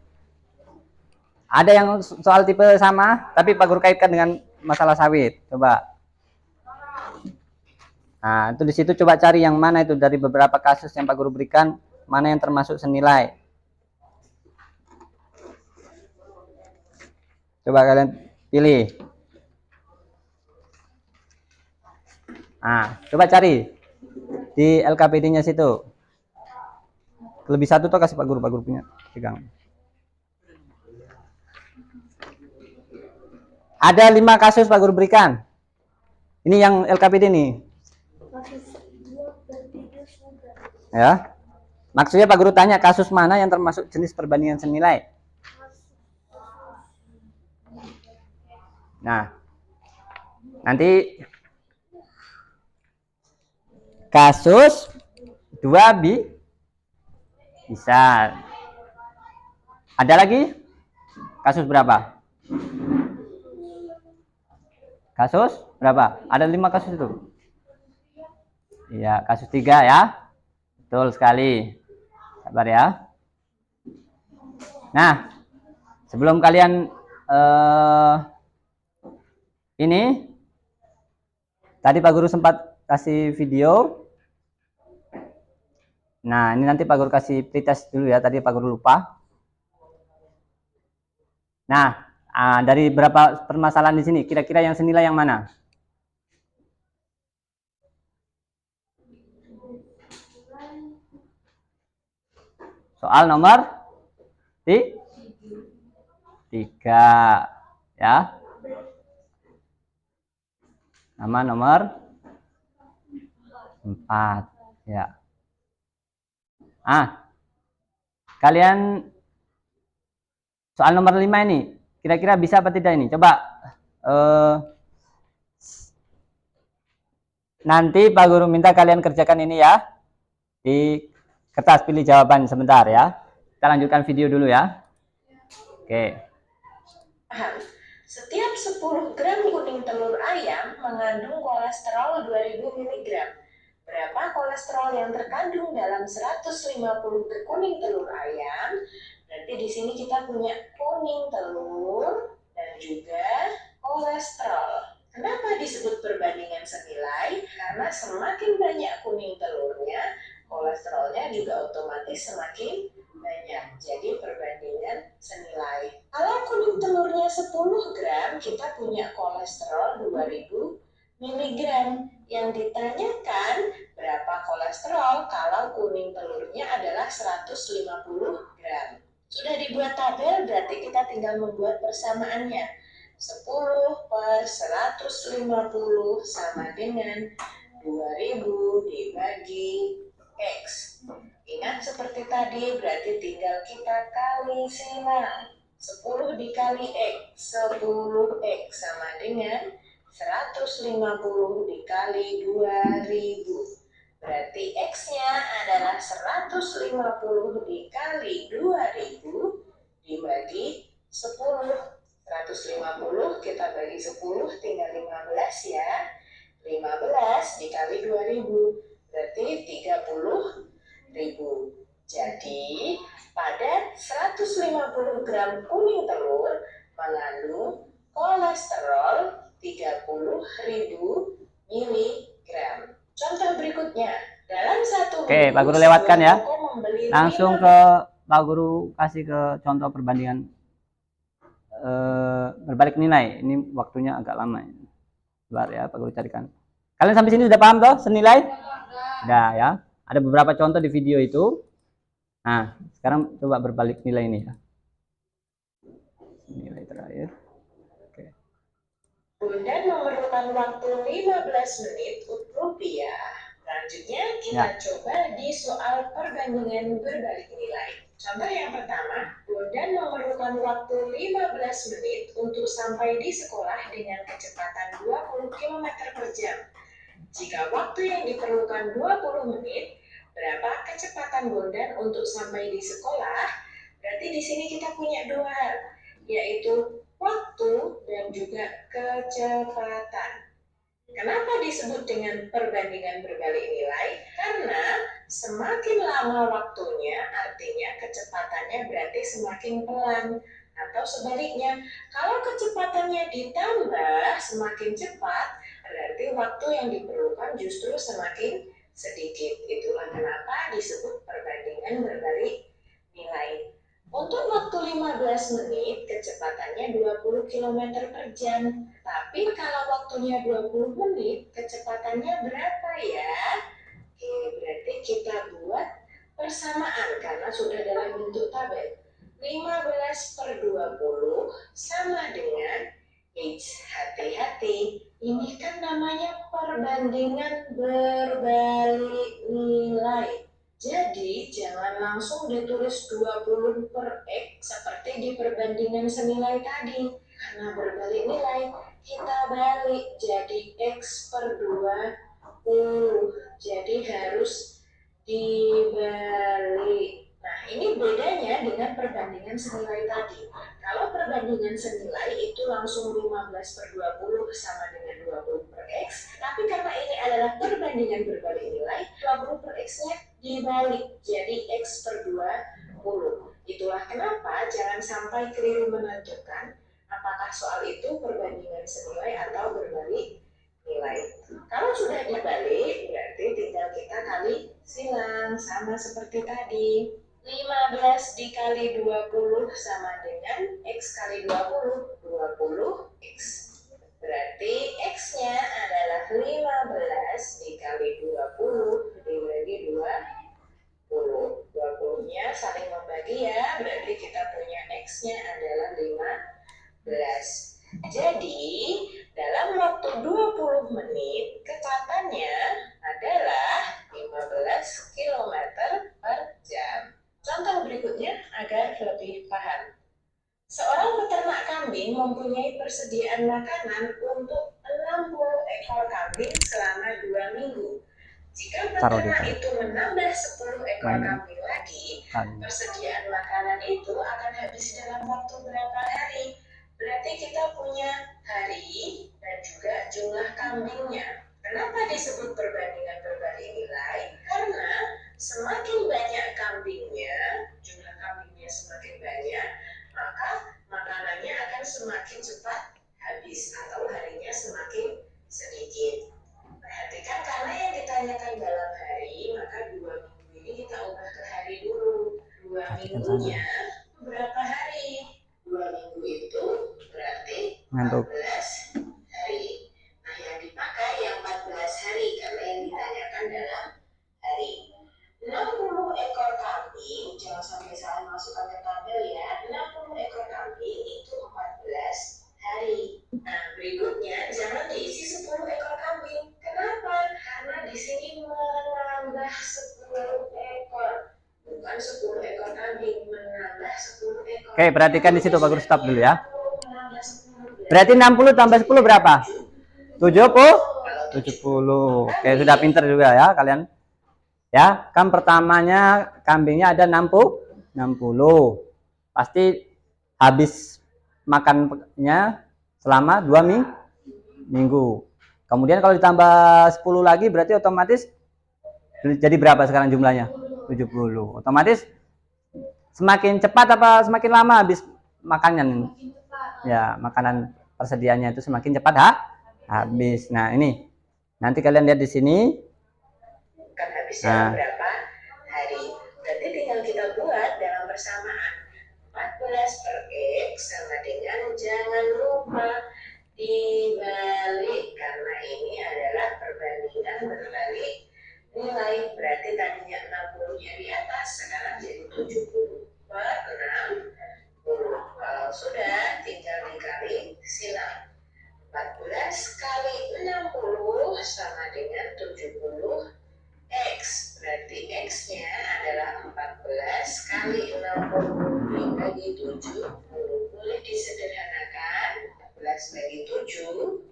Ada yang soal tipe sama, tapi Pak Guru kaitkan dengan masalah sawit. Coba. Nah, itu di situ coba cari yang mana itu dari beberapa kasus yang Pak Guru berikan, mana yang termasuk senilai. Coba kalian pilih. Nah, coba cari di LKPD-nya situ. Lebih satu tuh kasih Pak Guru punya pegang. Ada 5 kasus Pak Guru berikan. Ini yang LKPD nih. Ya. Maksudnya Pak Guru tanya kasus mana yang termasuk jenis perbandingan senilai. Nah, nanti kasus 2 bisa. Ada lagi? Kasus berapa? Kasus berapa? Ada 5 kasus itu. Iya, kasus 3 ya. Betul sekali. Sabar ya. Nah, sebelum kalian ini tadi Pak Guru sempat kasih video. Nah, ini nanti Pak Guru kasih pretest dulu ya. Tadi Pak Guru lupa. Nah, dari berapa permasalahan di sini, kira-kira yang senilai yang mana? Soal nomor 3 ya. Nama nomor 4 ya. Kalian soal nomor 5 ini kira-kira bisa apa tidak ini? Coba nanti Pak Guru minta kalian kerjakan ini ya. Di kertas pilih jawaban sebentar ya. Kita lanjutkan video dulu ya. Oke. Setiap 10 gram kuning telur ayam mengandung kolesterol 2000 mg. Berapa kolesterol yang terkandung dalam 150 kuning telur ayam? Berarti di sini kita punya kuning telur dan juga kolesterol. Kenapa disebut perbandingan senilai? Karena semakin banyak kuning telurnya, kolesterolnya juga otomatis semakin banyak. Jadi perbandingan senilai. Kalau kuning telurnya 10 gram, kita punya kolesterol 2000 mg. Yang ditanyakan berapa kolesterol kalau kuning telurnya adalah 150 gram. Sudah dibuat tabel, berarti kita tinggal membuat persamaannya. 10 per 150 sama dengan 2000 dibagi X. Ingat seperti tadi, berarti tinggal kita kali silang. 10 dikali X, 10X sama dengan 150 dikali 2000. Berarti X-nya adalah 150 dikali 2000 dibagi 10. 150 kita bagi 10 tinggal 15 ya. 15 dikali 2000 berarti 30.000. Jadi pada 150 gram kuning telur mengandung kolesterol 30.000 mg. Contoh berikutnya, dalam satu Oke, Pak Guru lewatkan ya. Langsung ke Pak Guru kasih ke contoh perbandingan berbalik nilai. Ini waktunya agak lama. Sebentar ya, Pak Guru carikan. Kalian sampai sini sudah paham toh senilai? Sudah ya. Ada beberapa contoh di video itu. Nah, sekarang coba berbalik nilai ini ya. Nilai terakhir. Oke. Dan memerlukan waktu 15 menit rupiah. Selanjutnya kita coba di soal perbandingan berbalik nilai. Contoh yang pertama, Bondan memerlukan waktu 15 menit untuk sampai di sekolah dengan kecepatan 20 km per jam. Jika waktu yang diperlukan 20 menit, berapa kecepatan Bondan untuk sampai di sekolah? Berarti di sini kita punya dua hal, yaitu waktu dan juga kecepatan. Kenapa disebut dengan perbandingan berbalik nilai? Karena semakin lama waktunya, artinya kecepatannya berarti semakin pelan. Atau sebaliknya, kalau kecepatannya ditambah semakin cepat, berarti waktu yang diperlukan justru semakin sedikit. Itulah kenapa disebut perbandingan berbalik nilai. Untuk waktu 15 menit, kecepatannya 20 km per jam. Tapi kalau waktunya 20 menit, kecepatannya berapa ya? Oke, berarti kita buat persamaan karena sudah dalam bentuk tabel. 15 per 20 sama dengan X. Hati-hati, ini kan namanya perbandingan berbalik nilai. Jadi, jangan langsung ditulis 20 per X seperti di perbandingan senilai tadi. Karena berbalik nilai, kita balik jadi X per 20. Jadi harus dibalik. Nah, ini bedanya dengan perbandingan senilai tadi. Kalau perbandingan senilai itu langsung 15 per 20 sama dengan 20 per per X, tapi karena ini adalah perbandingan berbalik nilai, 20 per X-nya dibalik, jadi X per 20. Itulah kenapa jangan sampai keliru menentukan apakah soal itu perbandingan senilai atau berbalik nilai. Kalau sudah dibalik, berarti tinggal kita kali silang, sama seperti tadi. 15 dikali 20 sama dengan X kali 20, 20X. Berarti X-nya adalah 15 dikali 20 dibagi 20. 20-nya saling membagi ya, berarti kita punya X-nya adalah 15. Jadi, dalam waktu 20 menit, kecepatannya adalah 15 km per jam. Contoh berikutnya agar lebih paham. Seorang peternak kambing mempunyai persediaan makanan untuk 60 ekor kambing selama 2 minggu. Jika peternak itu menambah 10 ekor kambing lagi, persediaan makanan itu akan habis dalam waktu berapa hari? Berarti kita punya hari dan juga jumlah kambingnya. Kenapa disebut perbandingan berbalik nilai? Karena semakin banyak kambingnya, jumlah kambingnya semakin banyak, maka makanannya akan semakin cepat habis atau harinya semakin sedikit. Perhatikan, karena yang ditanyakan dalam hari, maka 2 minggu ini kita ubah ke hari dulu. 2 minggunya berapa hari? 2 minggu itu berarti 14 hari. Nah, yang dipakai yang 14 hari karena yang ditanyakan dalam hari. 60 ekor kambing, jangan sampai salah masukkan ke tabel ya. 60 ekor kambing itu 14 hari. Nah, berikutnya jangan diisi 10 ekor kambing. Kenapa? Karena di sini menambah 10 ekor. Bukan 10 ekor kambing, menambah 10 ekor. Oke, perhatikan di situ, Pak Guru, stop dulu ya. Berarti 60 tambah 10 berapa? 70. Oke, sudah pinter juga ya kalian. Ya, kan pertamanya kambingnya ada 60. Pasti habis makannya selama 2 minggu. Kemudian kalau ditambah 10 lagi berarti otomatis jadi berapa sekarang jumlahnya? 70. Otomatis semakin cepat apa semakin lama habis makannya? Ya, makanan persediaannya itu semakin cepat habis. Nah, ini nanti kalian lihat di sini. Kan habisnya berapa hari? Berarti tinggal kita buat dalam persamaan. 14 per X sama dengan, jangan lupa dibalik karena ini adalah perbandingan berbalik nilai. Berarti tadinya 60-nya di atas, sekarang jadi 70 per 60. Kalau sudah, tinggal dikali silang. 14 kali 60 sama dengan 70 X. Berarti X-nya adalah 14 kali 60 dibagi 70. Boleh disederhanakan. 14 bagi 7,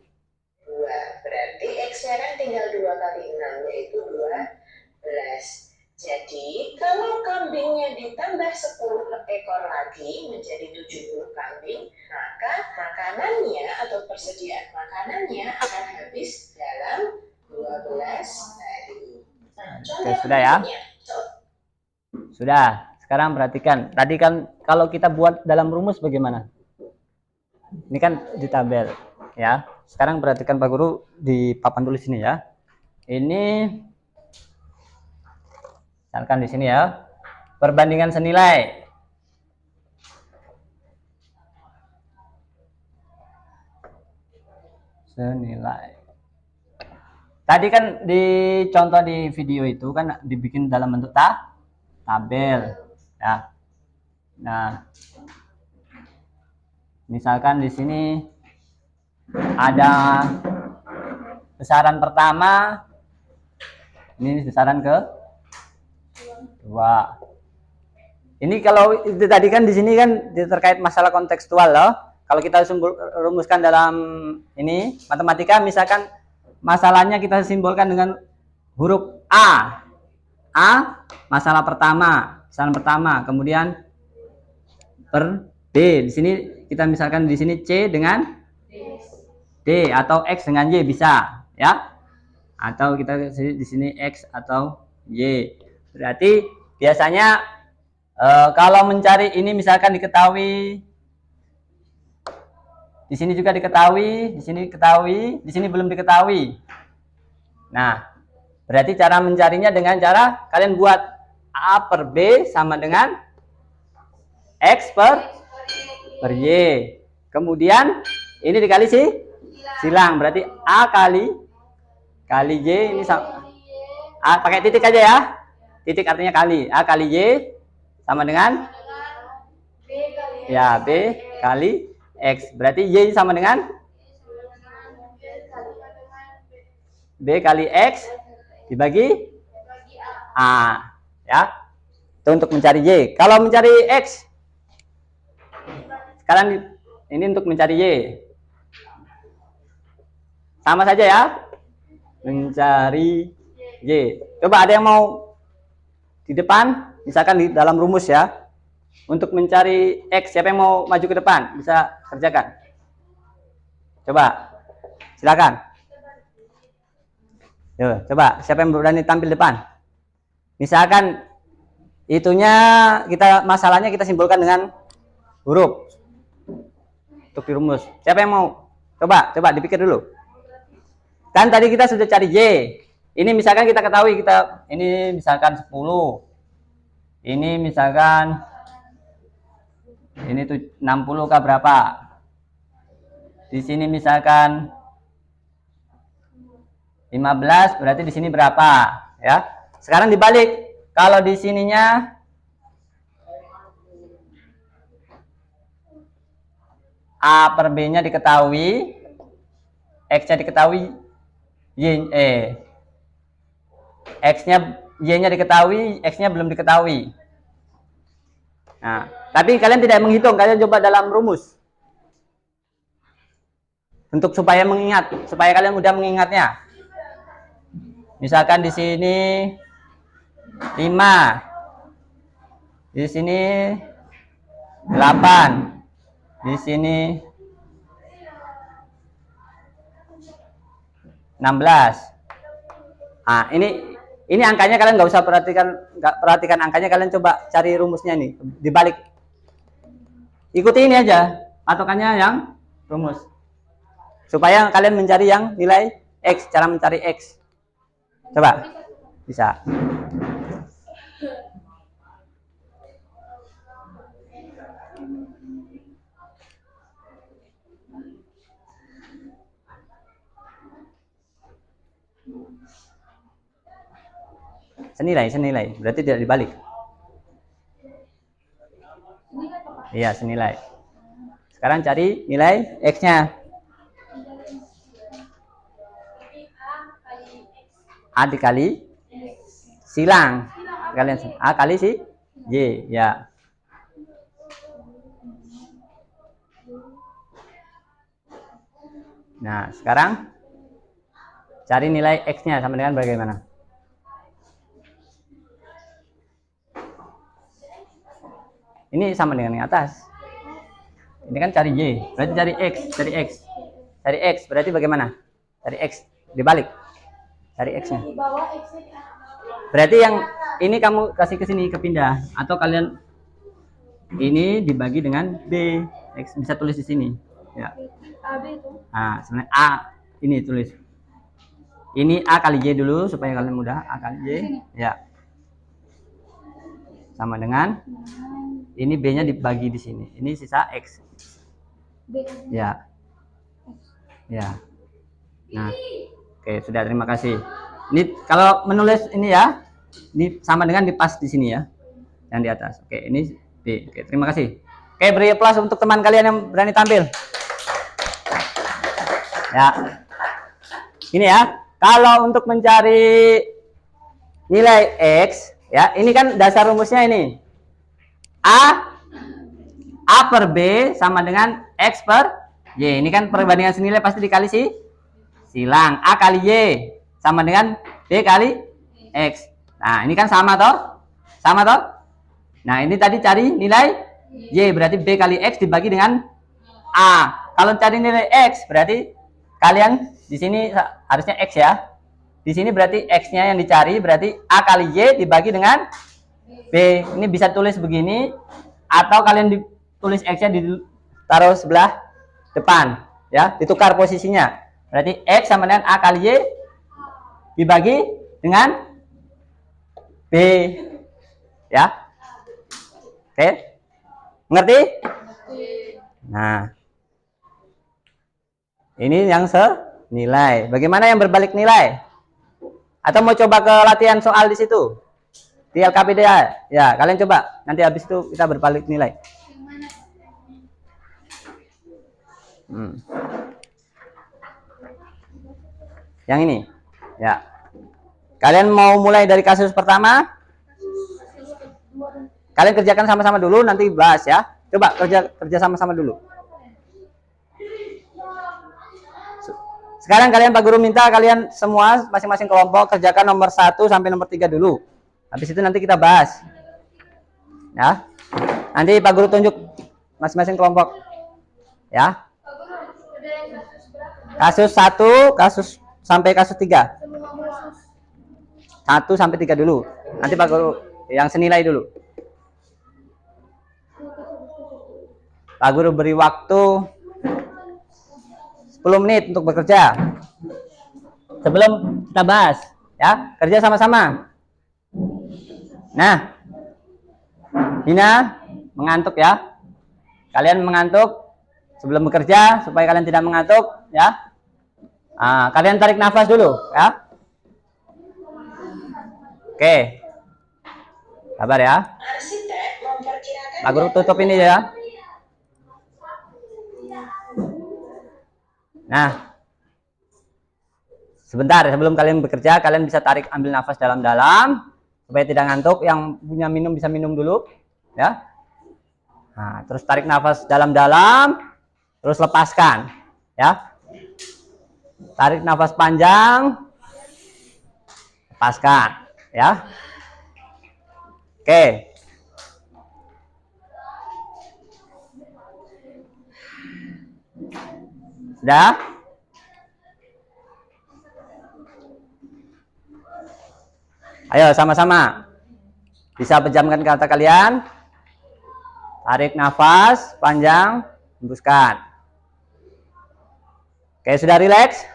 2. Berarti X-nya kan tinggal 2 kali 6, yaitu 12. Jadi, kalau kambingnya ditambah 10 ekor lagi menjadi 70 kambing, maka makanannya atau persediaan makanannya akan habis dalam 12 hari. Nah, Oke, sudah ya? Sudah. Sekarang perhatikan. Tadi kan kalau kita buat dalam rumus bagaimana? Ini kan di tabel, ya. Sekarang perhatikan Pak Guru di papan tulis ini ya. Ini misalkan di sini ya. Perbandingan senilai. Tadi kan di contoh di video itu kan dibikin dalam bentuk tabel ya. Nah, misalkan di sini ada besaran pertama, ini besaran kedua. Ini kalau itu tadi kan di sini kan terkait masalah kontekstual loh. Kalau kita rumuskan dalam ini matematika, misalkan masalahnya kita simbolkan dengan huruf A. A masalah pertama, besaran pertama, kemudian per D. Di sini kita misalkan di sini C dengan D atau X dengan Y bisa. ya. Atau kita di sini X atau Y. Berarti biasanya kalau mencari ini misalkan diketahui, di sini juga diketahui, di sini diketahui, di sini belum diketahui. Nah, berarti cara mencarinya dengan cara kalian buat A per B sama dengan X per Y. Kemudian ini dikali silang, berarti A kali Y ini sama. A pakai titik aja ya. Titik artinya kali. A kali Y sama dengan ya B kali X. Berarti Y sama dengan B kali X dibagi A, ya. Itu untuk mencari Y. Kalau mencari X, sekarang ini untuk mencari Y. Sama saja ya. Mencari Y. Coba ada yang mau di depan, misalkan di dalam rumus ya. Untuk mencari X, siapa yang mau maju ke depan? Bisa kerjakan. Coba. Silakan. Yo, coba siapa yang berani tampil depan? Misalkan itunya masalahnya kita simpulkan dengan huruf. Untuk dirumus. Siapa yang mau? Coba dipikir dulu. Kan tadi kita sudah cari Y. Ini misalkan kita ketahui ini misalkan 10. Ini misalkan ini tuh 60 kah berapa? Di sini misalkan 15, berarti di sini berapa, ya? Sekarang dibalik. Kalau di sininya A per B-nya diketahui, X-nya diketahui, Y-nya diketahui, X-nya belum diketahui. Nah, tapi kalian tidak menghitung, kalian coba dalam rumus. Untuk supaya kalian mudah mengingatnya. Misalkan di sini 5. Di sini 8. Di sini 16. Nah, ini angkanya kalian nggak usah perhatikan angkanya, kalian coba cari rumusnya nih dibalik. Ikuti ini aja patokannya yang rumus supaya kalian mencari yang nilai X, cara mencari X. Coba bisa. Senilai berarti tidak dibalik. Iya, senilai. Sekarang cari nilai X-nya. A dikali silang. Kalian A kali Y, ya. Nah, sekarang cari nilai X-nya sama dengan bagaimana? Ini sama dengan yang atas. Ini kan cari Y, berarti cari X berarti bagaimana? Cari X dibalik. Cari X-nya. Berarti yang ini kamu kasih ke sini, kepindah, atau kalian ini dibagi dengan B. X bisa tulis di sini, ya. Nah, sebenarnya A ini tulis. Ini A kali Y dulu supaya kalian mudah. A kali Y, ya. Sama dengan ini B-nya dibagi di sini. Ini sisa X. Ya. Ya. Nah, oke, sudah, terima kasih. Ini kalau menulis ini ya, ini sama dengan dipas di sini ya, yang di atas. Oke, ini B. Oke, terima kasih. Oke, beri aplaus untuk teman kalian yang berani tampil. Ya. Ini ya, kalau untuk mencari nilai X, ya, ini kan dasar rumusnya ini. A per B sama dengan X per Y. Ini kan perbandingan senilai pasti dikali silang. A kali Y sama dengan B kali X. Nah, ini kan sama toh? Sama toh? Nah, ini tadi cari nilai Y, berarti B kali X dibagi dengan A. Kalau cari nilai X, berarti kalian di sini harusnya X ya. Di sini berarti X-nya yang dicari berarti A kali Y dibagi dengan B. Ini bisa tulis begini atau kalian ditulis X-nya ditaruh sebelah depan ya, ditukar posisinya. Berarti X sama dengan A kali Y dibagi dengan B ya. Oke. Mengerti? Nah. Ini yang senilai. Bagaimana yang berbalik nilai? Atau mau coba ke latihan soal di situ? Di LKPD ya, kalian coba. Nanti habis itu kita berbalik nilai. Yang ini. Ya. Kalian mau mulai dari kasus pertama? Kalian kerjakan sama-sama dulu, nanti bahas ya. Coba kerja sama-sama dulu. Sekarang kalian Pak Guru minta kalian semua masing-masing kelompok kerjakan nomor 1 sampai nomor 3 dulu. Habis itu nanti kita bahas. Ya. Nanti Pak Guru tunjuk masing-masing kelompok. Ya. Kasus 1, kasus sampai kasus 3. 1 sampai 3 dulu. Nanti Pak Guru yang senilai dulu. Pak Guru beri waktu 10 menit untuk bekerja. Sebelum kita bahas, ya, kerja sama-sama. Nah, Dina mengantuk ya. Kalian mengantuk sebelum bekerja supaya kalian tidak mengantuk, ya. Nah, kalian tarik nafas dulu, ya. Oke. Sabar ya. Pak Guru tutup ini ya. Nah, sebentar sebelum kalian bekerja, kalian bisa ambil nafas dalam-dalam supaya tidak ngantuk. Yang punya minum bisa minum dulu, ya. Nah, terus tarik nafas dalam-dalam, terus lepaskan, ya. Tarik nafas panjang, lepaskan, ya. Oke. Sudah? Ayo sama-sama. Bisa pejamkan kata kalian. Tarik nafas panjang, hembuskan. Oke, sudah rileks?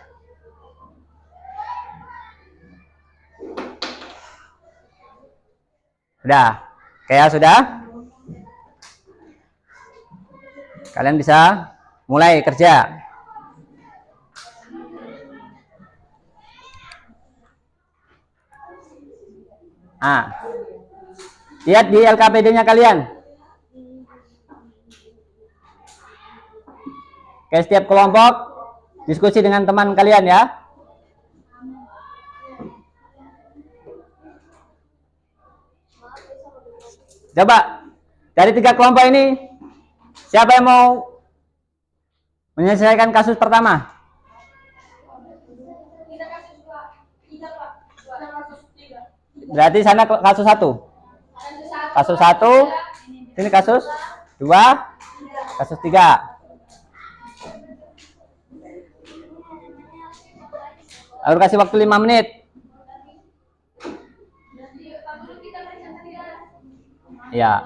Sudah. Oke ya, sudah? Kalian bisa mulai kerja. Nah, lihat di LKPD-nya kalian. Oke, setiap kelompok diskusi dengan teman kalian ya. Coba dari 3 kelompok ini, siapa yang mau menyelesaikan kasus pertama? Berarti sana kasus 1. Kasus 1, ini kasus 2, kasus 3. Lalu kasih waktu 5 menit. Ya.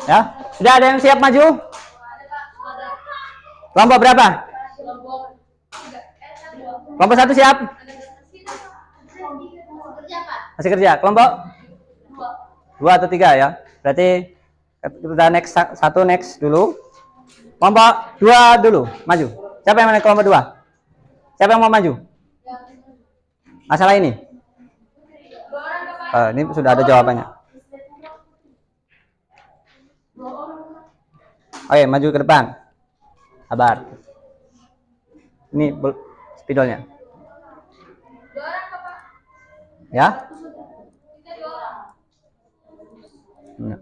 Ya, sudah ada yang siap maju? Kelompok berapa? Kelompok 1 siap? Masih kerja. Kelompok 2 atau 3 ya. Berarti kita next 1 next dulu. Kelompok 2 dulu, maju. Siapa yang mana kelompok 2? Siapa yang mau maju? Masalah ini? Ini sudah ada jawabannya. Oke, maju ke depan. Sabar. Ini spidolnya. Ya. Ya.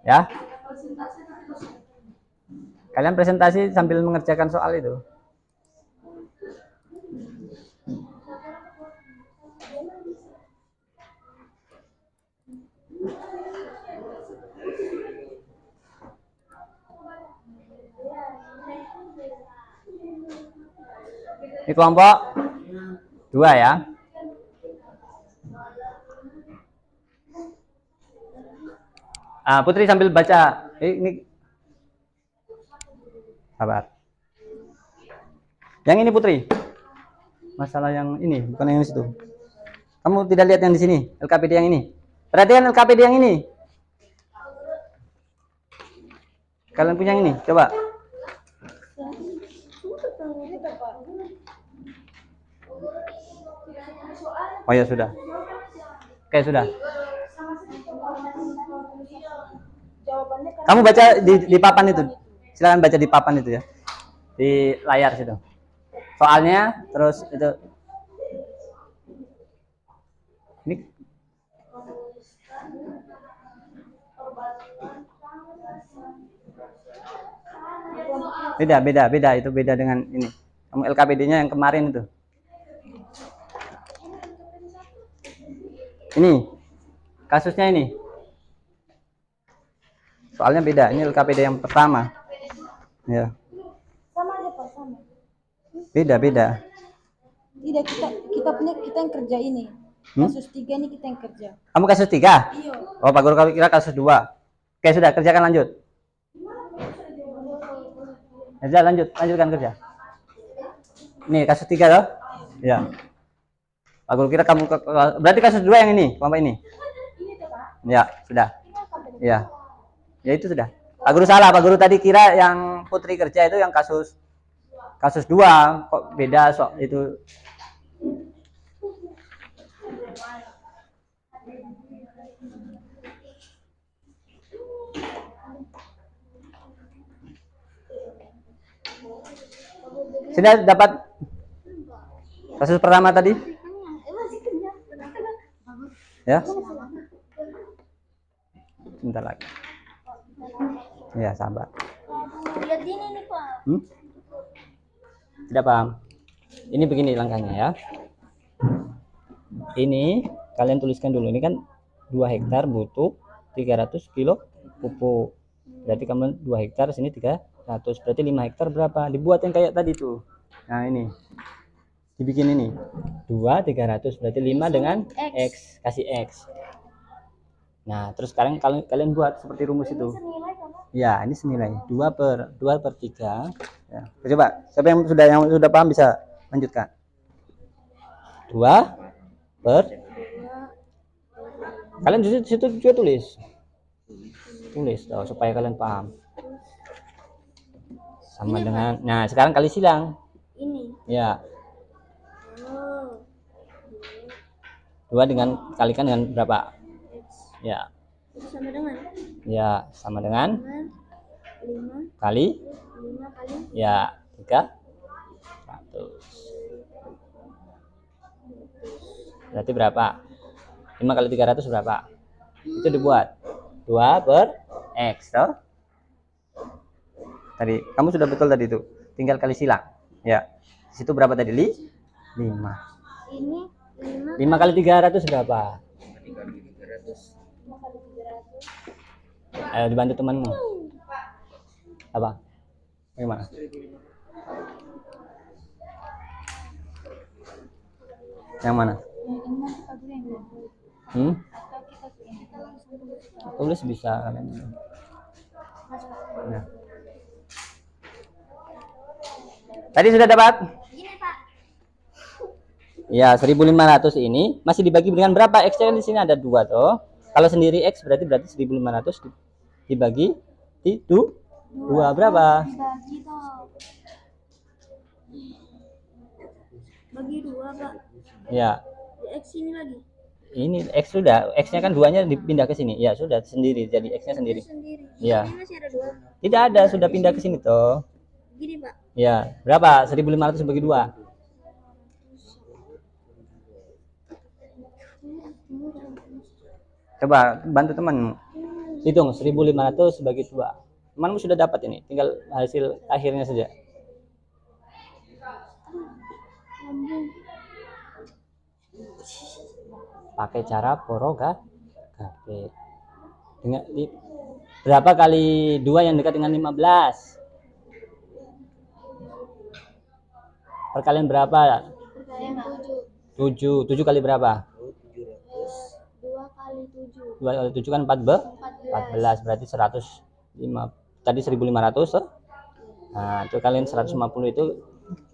Ya. Kalian presentasi sambil mengerjakan soal itu. Ini kelompok 2 ya. Putri sambil baca. Ini sabar. Yang ini Putri. Masalah yang ini, bukan yang di situ. Kamu tidak lihat yang di sini, LKPD yang ini. Perhatikan LKPD yang ini. Kalian punya yang ini, coba. Oh ya sudah. Oke sudah. Kamu baca di papan itu. Silakan baca di papan itu ya. Di layar situ. Soalnya terus itu. Ini beda itu beda dengan ini. Kamu LKPD-nya yang kemarin itu. Ini kasusnya ini. Soalnya beda. Ini LKPD yang pertama. Ya. Sama aja Pak, sama. Beda. Tidak, kita yang kerja ini. Kasus 3 ini kita yang kerja. Kamu kasus 3? Iya. Oh, Pak Guru kira kasus 2. Oke, sudah kerjakan lanjut. Ya, lanjutkan kerja. Ini kasus 3 loh. Ya. Pak Guru kira kamu berarti kasus 2 yang ini, kelompok ini. Ya, sudah. Ya. Ya itu sudah. Pak Guru salah, Pak Guru tadi kira yang Putri kerja itu yang kasus 2, kok beda itu. Sudah dapat kasus pertama tadi? Ya. Sebentar lagi. Ya, sabar. Lihat ini nih Pak. Tidak paham. Ini begini langkahnya ya. Ini kalian tuliskan dulu. Ini kan 2 hektar butuh 300 kilo pupuk. Berarti kamu 2 hektar, sini 300. Berarti 5 hektar berapa? Dibuat yang kayak tadi tuh. Nah ini. Dibikin ini. 2 300 berarti 5 dengan X. Kasih X. Nah, terus sekarang kalian buat seperti rumus itu. Ya, ini senilai 2 per 3. Ya. Coba, siapa yang sudah paham bisa lanjutkan. 2 per kalian di situ juga tulis supaya kalian paham. Sama ini dengan Pak. Nah, sekarang kali silang. Ini. Ya. 2 kalikan dengan berapa? Ya. Sama dengan? Ya, sama dengan 5 kali? Ya, 300. Berarti berapa? 5 kali 300 berapa? Itu dibuat 2 per X toh? Tadi kamu sudah betul tadi itu. Tinggal kali silang. Ya. Di situ berapa tadi? 5. Ini 5 kali 300 berapa? Ayo dibantu temanmu. Apa? Bagaimana? Yang mana? Tulis bisa kalian. Ya. Tadi sudah dapat? Ya, 1.500 ini masih dibagi dengan berapa? X di sini ada 2 toh. Kalau sendiri X berarti 1.500 dibagi 2 berapa? Bagi 2 Pak. Ya. X ini lagi. Ini X sudah, X-nya kan 2-nya dipindah ke sini. Ya, sudah sendiri, jadi X-nya sendiri. Iya. Ini masih ada 2. Tidak ada, sudah pindah ke sini toh. Gini, Pak. Ya, berapa? 1.500 bagi 2. Coba bantu teman. Hitung 1.500 bagi 2. Temanmu sudah dapat ini, tinggal hasil akhirnya saja. Pakai cara porogatif. Dengan berapa kali 2 yang dekat dengan 15? Perkalian berapa? Perkalian 7. 7 kali berapa? 2 kali 7. 2 kali 7 kan 14. Berarti 105. Tadi 1.500 toh? Nah, itu kalian 150 itu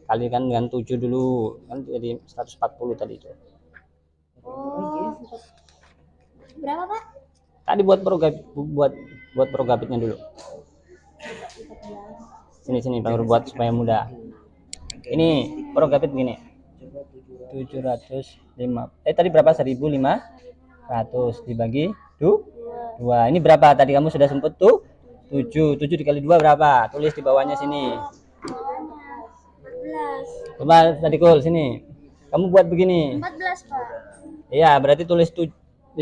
kalikan dengan 7 dulu. Kan jadi 140 tadi itu. Oh. Berapa, Pak? Tadi buat progabitnya dulu. Sini baru buat supaya mudah. Ini progabit gini. 705. Tadi berapa? 1.500 dibagi 2. Ini berapa? Tadi kamu sudah sempat tuh? 7 dikali 2 berapa? Tulis di bawahnya sini. 14. Coba tadi Kul sini. Kamu buat begini. 14, Pak. Iya, berarti tulis di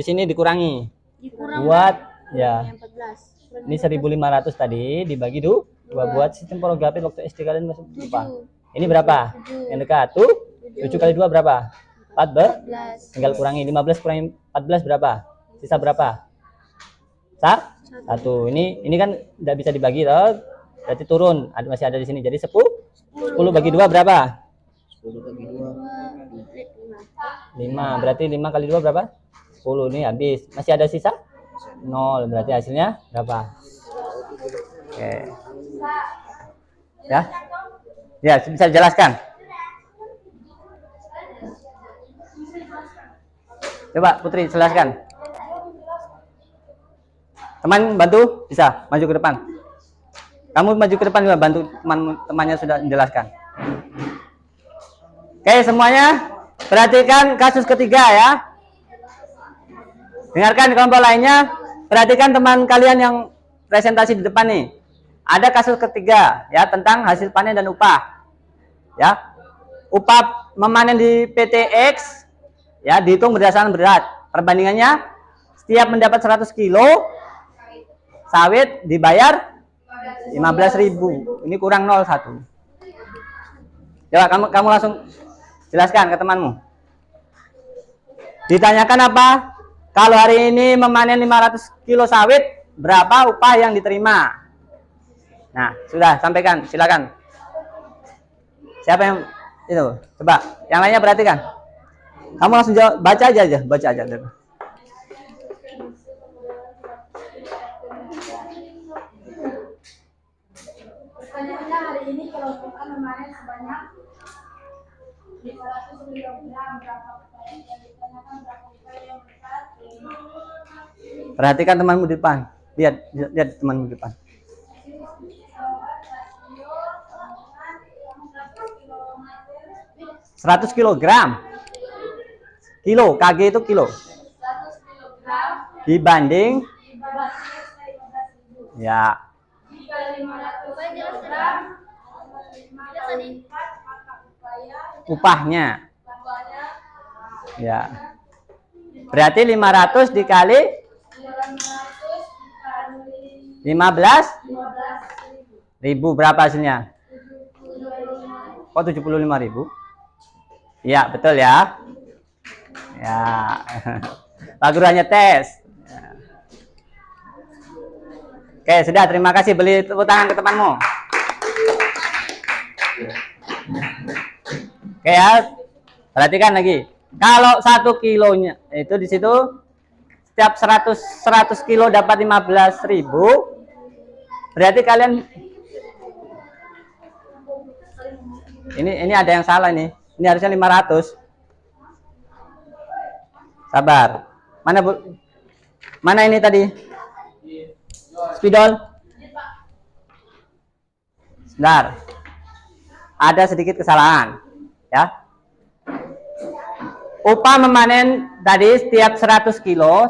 sini dikurangi. Dikurang Buat ya. yang 14. Ini 1.500 tadi dibagi 2 buat sistem progabit waktu SD kalian masih lupa. Ini berapa? Yang dekat tuh 7 kali 2 berapa? 14. Tinggal kurangi 15 kurangi 14 berapa? Sisa berapa? 1. Ini kan tidak bisa dibagi toh. Berarti turun. Masih ada di sini. Jadi 10 bagi 2 berapa? 5. Berarti 5 kali 2 berapa? 10. Ini habis. Masih ada sisa? 0. Berarti hasilnya berapa? Oke. Ya? Ya, bisa jelaskan. Coba Putri jelaskan. Teman bantu, bisa maju ke depan. Kamu maju ke depan juga bantu temannya sudah menjelaskan. Oke, semuanya perhatikan kasus ketiga ya. Dengarkan kelompok lainnya. Perhatikan teman kalian yang presentasi di depan nih. Ada kasus ketiga ya tentang hasil panen dan upah. Ya. Upah memanen di PTX ya dihitung berdasarkan berat. Perbandingannya setiap mendapat 100 kilo sawit dibayar 15.000. Ini kurang 0,1. Coba kamu langsung jelaskan ke temanmu. Ditanyakan apa? Kalau hari ini memanen 500 kilo sawit, berapa upah yang diterima? Nah, sudah sampaikan, silakan. Siapa yang itu? Coba, yang lainnya perhatikan. Kamu langsung jawab, baca aja. Pertanyaannya hari ini kelompokan memanen sebanyak 500 kilogram, berapa upaya yang ditanyakan, berapa upaya yang besar. Perhatikan temanmu di depan. Lihat temanmu di depan. 100 kilogram. Kilo, kg itu kilo. 100 kilogram Dibanding ya. jika 500 kilogram kali 4 maka Upahnya. upahnya Ya. Berarti 500 dikali 15.000 berapa hasilnya? Kok 75.000? Iya, betul ya. Ya. Pak Guru hanya tes. Ya. Oke, sudah, terima kasih. Beli tepuk tangan ke temanmu. Oke ya. Perhatikan lagi. Kalau 1 kilonya itu di situ setiap 100 kilo dapat 15.000. Berarti kalian ini ada yang salah nih. Ini harusnya 500. Sabar. Mana Bu? Mana ini tadi? Spidol. Sebentar. Ada sedikit kesalahan, ya. upah memanen tadi setiap 100 kilo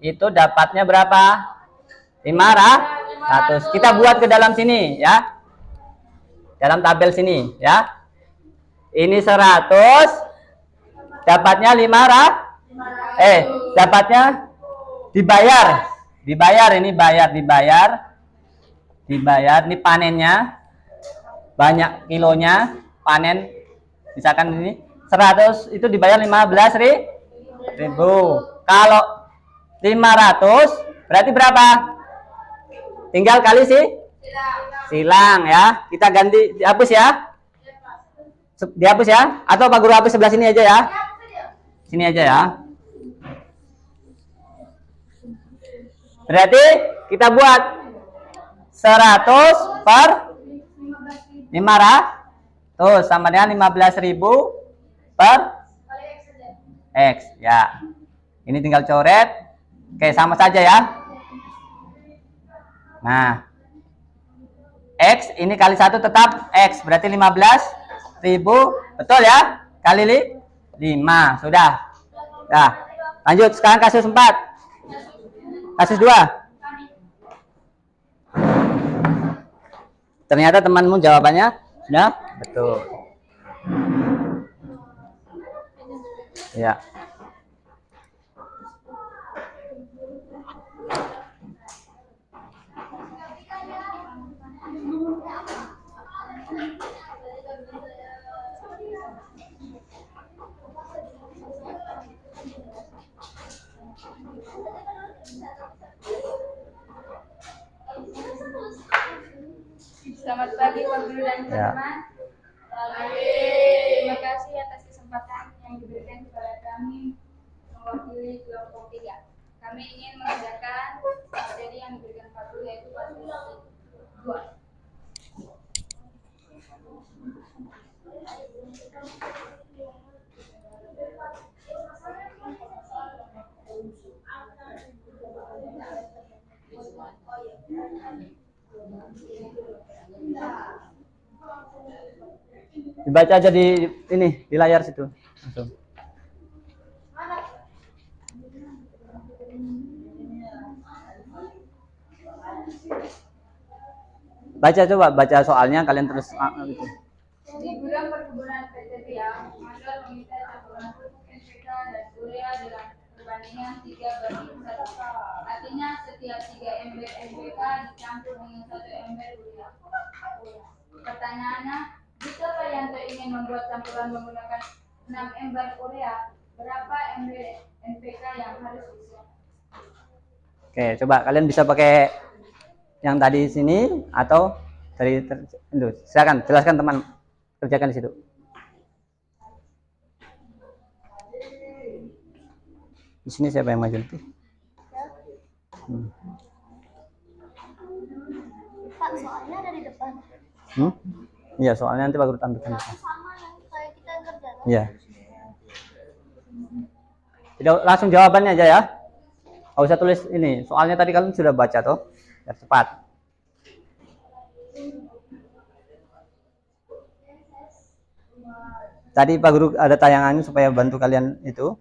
itu dapatnya berapa? 500. Kita buat ke dalam sini ya. Dalam tabel sini ya. Ini 100 dapatnya 500. Dapatnya dibayar ini dibayar ini panennya banyak kilonya panen misalkan ini 100 itu dibayar 15.000. Kalau 500 berarti berapa? Tinggal kali silang ya. Kita ganti dihapus ya. Dihapus ya atau Pak Guru hapus sebelah sini aja ya. Sini aja ya. Berarti kita buat 100 per 500 sama dengan 15.000 per X ya. Ini tinggal coret. Oke, sama saja ya. Nah, X ini kali 1 tetap X berarti 15.000, betul ya? Kali 5 sudah. Nah, lanjut sekarang kasus 4. Kasus 2. Ternyata temanmu jawabannya sudah betul. Ya. Selamat pagi Pak Guru dan Ya. teman-teman. Terima kasih atas kesempatan yang diberikan kepada kami mewakili kelompok 3. Kami ingin mengerjakan materi yang diberikan Pak Guru yaitu kasus 2. Dibaca aja di ini di layar situ langsung. Baca coba baca soalnya kalian terus gitu. Di gudang perkebunan PT Tiang, Mandor meminta campuran pupuk NPK dan urea dengan perbandingan 3:1. Artinya setiap 3 ember NPK dicampur dengan 1 ember urea. Pertanyaannya, jika Pak Yanto ingin membuat campuran menggunakan 6 ember urea, berapa ember NPK yang harus disiapkan? Oke, coba kalian bisa pakai yang tadi sini atau dari itu. Silakan jelaskan teman, kerjakan di situ. Di sini siapa yang maju nanti? Pak, soalnya ada di depan. Iya, soalnya nanti Pak Guru tampilkan. Sama yang kayak kita kerja. Iya. Tidak, langsung jawabannya aja ya. Nggak usah tulis ini. Soalnya tadi kalian sudah baca toh. Biar cepat. Tadi Pak Guru ada tayangannya supaya bantu kalian itu.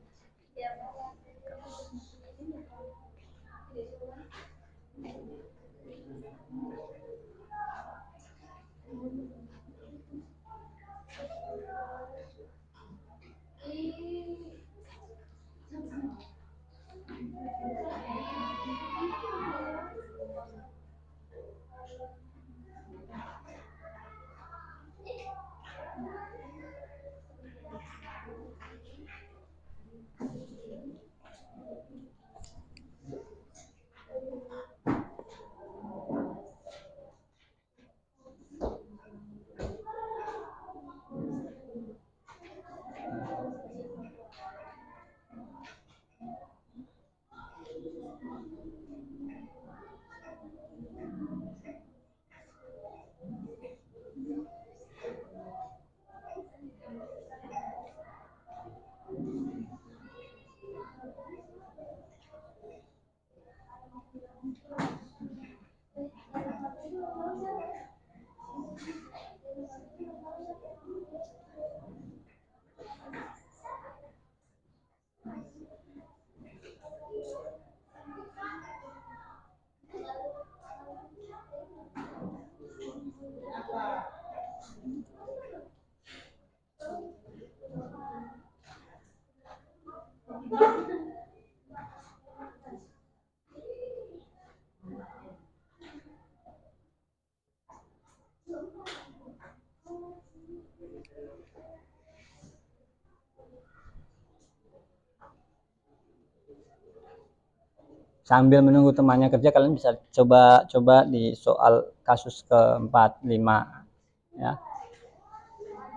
Sambil menunggu temannya kerja, kalian bisa coba di soal kasus ke-4, 5 ya.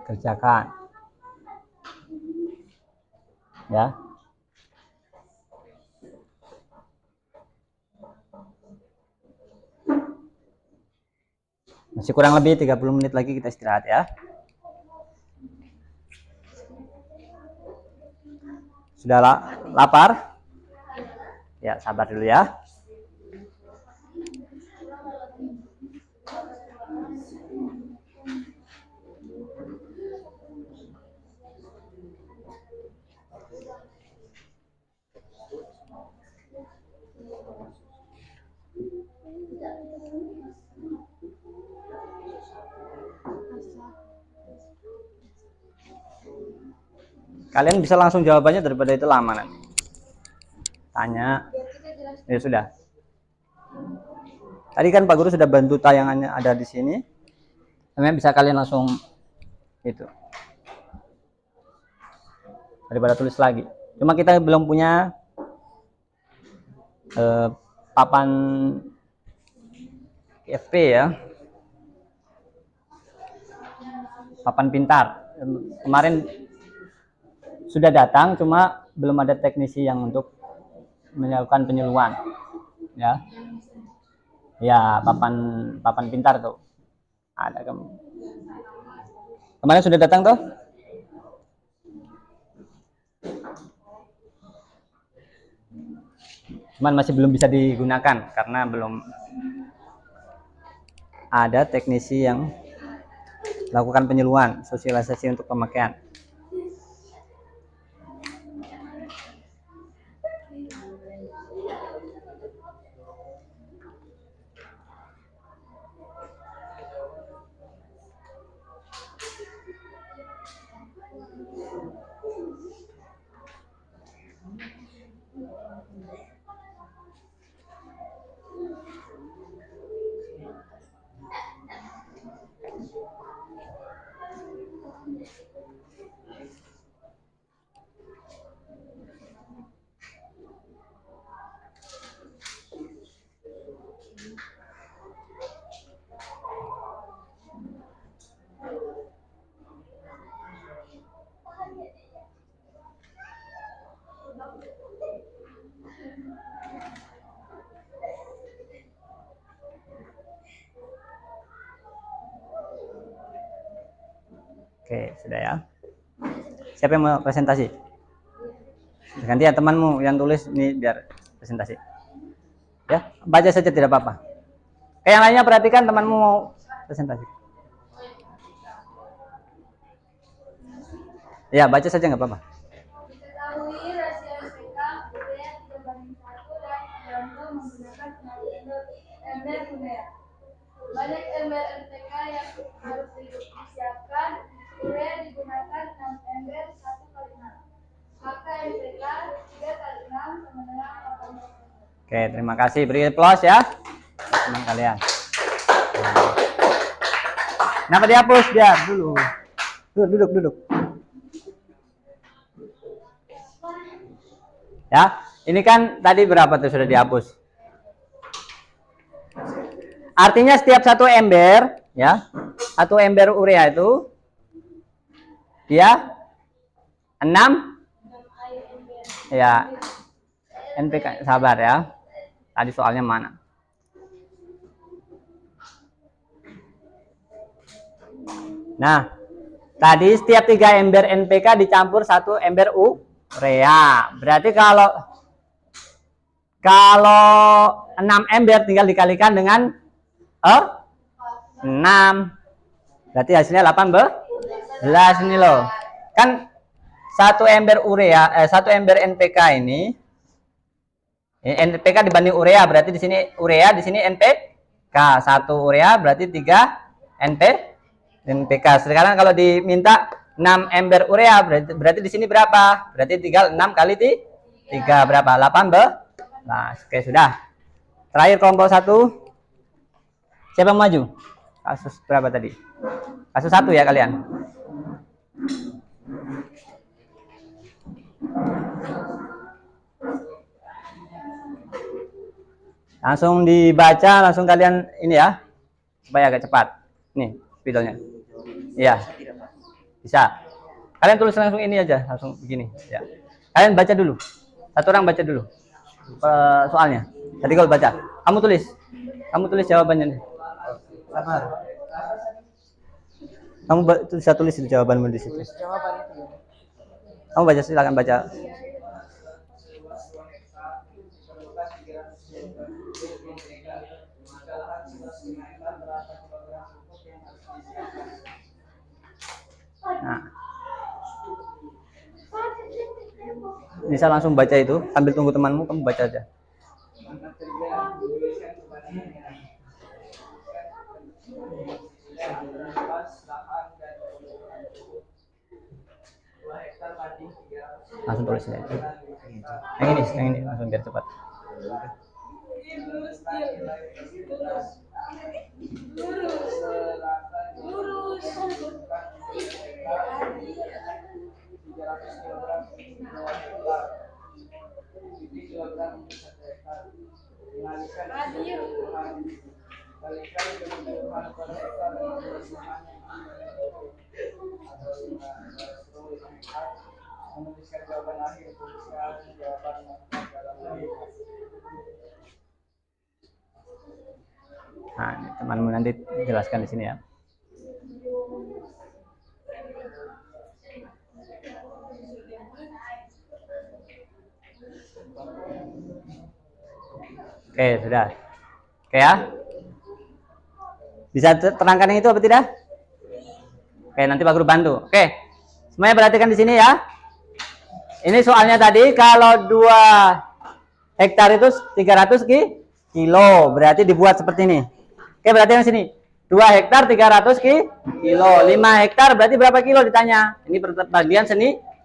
Kerjakan. Ya. Masih kurang lebih 30 menit lagi kita istirahat ya. Sudah lapar? Ya, sabar dulu ya. Kalian bisa langsung jawabannya daripada itu lama nanti. Tanya. Ya sudah. Tadi kan Pak Guru sudah bantu tayangannya ada di sini. Namanya bisa kalian langsung itu. Daripada tulis lagi. Cuma kita belum punya papan FP ya. Papan pintar. Kemarin sudah datang, cuma belum ada teknisi yang untuk melakukan penyuluhan. Ya. Ya, papan pintar tuh. Ada kamu. Kemarin sudah datang tuh? Cuman masih belum bisa digunakan karena belum ada teknisi yang lakukan penyuluhan, sosialisasi untuk pemakaian. Oke, sudah ya. Siapa yang mau presentasi? Ganti ya temanmu yang tulis ini biar presentasi. Ya, baca saja tidak apa-apa. Kayak yang lainnya perhatikan temanmu mau presentasi. Ya, baca saja nggak apa-apa. Diketahui rasio MPK urea 3:1 dan Yanto menggunakan ember urea. Banyak ember MPK yang harus disiapkan. Urea digunakan 6 ember 1/6. Maka MPK 3/6 sama dengan 8. Oke, terima kasih. Beri applause ya teman kalian. Kenapa dihapus dia dulu? Duduk. Ya, ini kan tadi berapa tuh sudah dihapus? Artinya setiap satu ember, ya, satu ember urea itu dia 6 ya NPK. Sabar ya. Tadi soalnya mana? Nah, tadi setiap 3 ember NPK dicampur 1 ember urea. Berarti kalau 6 ember tinggal dikalikan dengan 6. Berarti hasilnya 18 ini loh. Kan 1 ember urea, 1 ember NPK ini NPK dibanding urea, berarti di sini urea, di sini NPK. 1 urea berarti 3 NPK. Sekarang kalau diminta 6 ember urea berarti di sini berapa? Berarti tinggal 6 kali 3 berapa? 18. Nah, oke sudah. Terakhir kelompok 1. Siapa yang maju? Kasus berapa tadi? Kasus 1 ya kalian. Langsung dibaca, langsung kalian ini ya, supaya agak cepat. Nih, videonya. Iya. Bisa. Kalian tulis langsung ini aja, langsung begini. Ya. Kalian baca dulu. Satu orang baca dulu soalnya. Tadi kalau baca, kamu tulis. Kamu tulis jawabannya nih. Sabar. Kamu bisa tulis itu jawabanmu di situ. Jawaban itu. Kamu baca, silakan baca. Nah, bisa langsung baca itu sambil tunggu temanmu, kamu baca aja. Langsung tulis aja. Yang ini langsung biar cepat. Menuliskan jawaban akhir, tuliskan jawaban dalam akhir. Nah, ini temanmu nanti jelaskan di sini ya. Oke, sudah. Oke ya. Bisa terangkan yang itu apa tidak? Oke, nanti Pak Guru bantu. Oke. Semuanya perhatikan di sini ya. Ini soalnya tadi kalau 2 hektar itu 300 kilo, berarti dibuat seperti ini. Oke, perhatikan sini. 2 hektar 300 kilo, 5 hektar berarti berapa kilo ditanya. Ini perbagian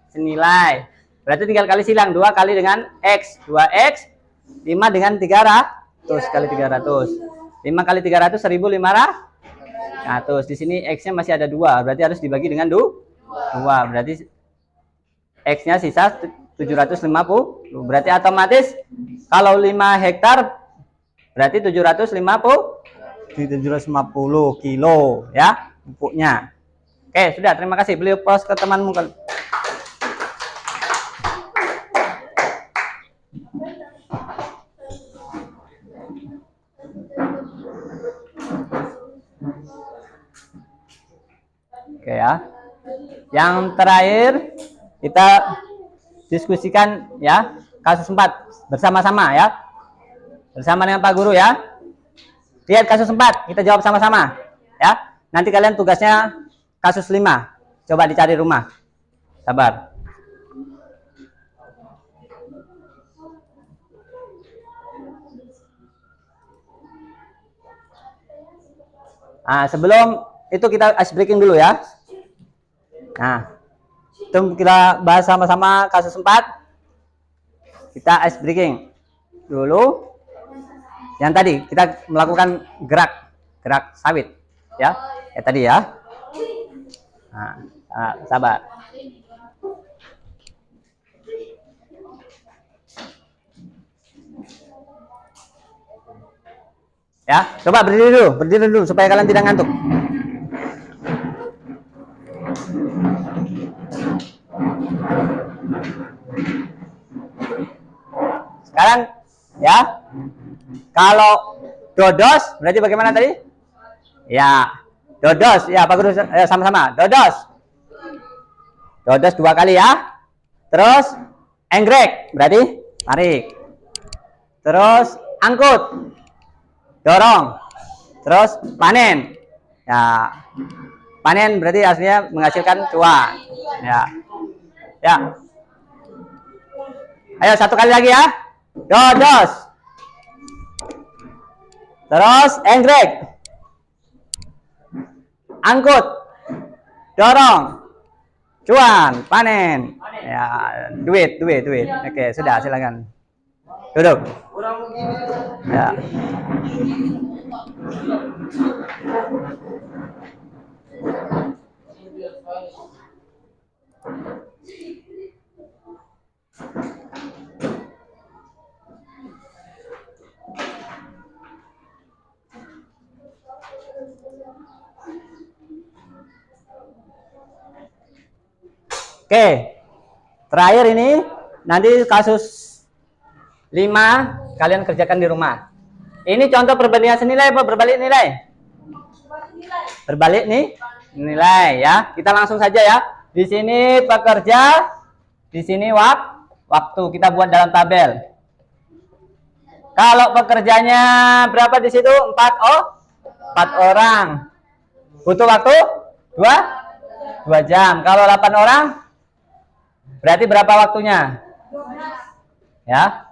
senilai. Berarti tinggal kali silang 2 kali dengan X, 2X, 5 dengan 300 kali 300. 5 kali 300 1.500. Di sini X-nya masih ada 2, berarti harus dibagi dengan 2. Berarti X-nya sisa 750. Berarti otomatis kalau 5 hektar berarti 750 kilo ya pupuknya. Oke, sudah, terima kasih. Beliau pos ke temanmu. Oke ya. Yang terakhir kita diskusikan ya kasus 4 bersama-sama ya. Bersama dengan Pak Guru ya. Lihat kasus 4, kita jawab sama-sama ya. Nanti kalian tugasnya kasus 5. Coba dicari rumah. Sabar. Nah, sebelum itu kita ice breaking dulu ya. Nah, itu kita bahas sama-sama kasus 4. Kita ice breaking dulu. Yang tadi kita melakukan gerak sawit ya. Ya tadi ya. Nah, sabar. Ya, coba berdiri dulu supaya kalian tidak ngantuk. Sekarang ya, kalau dodos berarti bagaimana tadi? Ya, dodos ya Pak Guru, sama-sama. Dodos 2 kali ya. Terus enggrek berarti tarik. Terus angkut, dorong. Terus panen. Ya, panen berarti aslinya menghasilkan cuan. Ya, ya. Ayo 1 kali lagi ya. Dodos. Terus enggrek. Angkut. Dorong. Cuan, panen. Ya, duit. Oke, sudah silakan. Duduk. Ya. Oke. Terakhir ini nanti kasus 5 kalian kerjakan di rumah. Ini contoh perbandingan senilai apa berbalik nilai? Berbalik nih nilai ya. Kita langsung saja ya. Di sini pekerja, di sini waktu kita buat dalam tabel. Kalau pekerjanya berapa di situ? 4 orang. Butuh waktu 2 jam. Kalau 8 orang berarti berapa waktunya? Ya.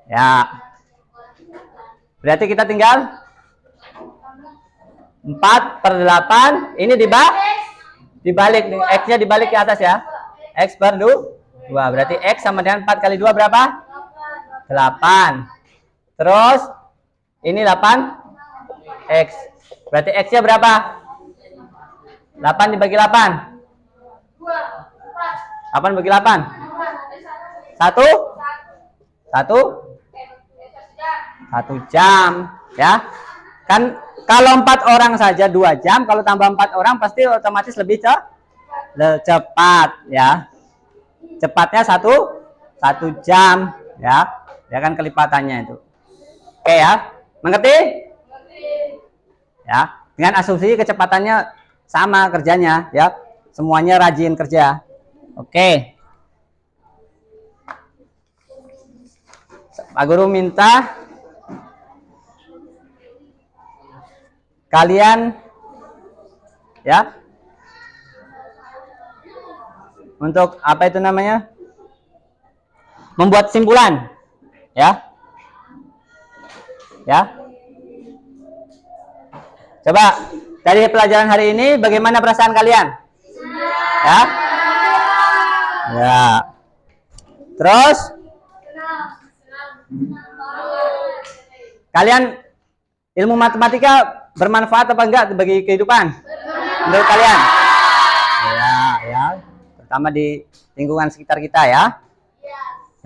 Ya. Berarti kita tinggal 4/8. Ini dibalik. X-nya dibalik ke atas ya. X per 2. Berarti X sama dengan 4 kali 2 berapa? 8. Terus ini 8 X. Berarti X-nya berapa? 8 dibagi 8. 8 bagi 8. 1 jam ya. Kan kalau 4 orang saja 2 jam, kalau tambah 4 orang pasti otomatis lebih cepat ya. Cepatnya 1 jam ya. Ya kan kelipatannya itu. Oke ya. Mengerti? Ya, dengan asumsi kecepatannya sama kerjanya ya. Semuanya rajin kerja. Oke. Pak Guru minta kalian ya untuk apa itu namanya? Membuat simpulan. Ya. Ya. Coba dari pelajaran hari ini bagaimana perasaan kalian? Ya. Ya. Terus kalian ilmu matematika bermanfaat apa enggak bagi kehidupan? Menurut kalian? Ya. Terutama di lingkungan sekitar kita ya.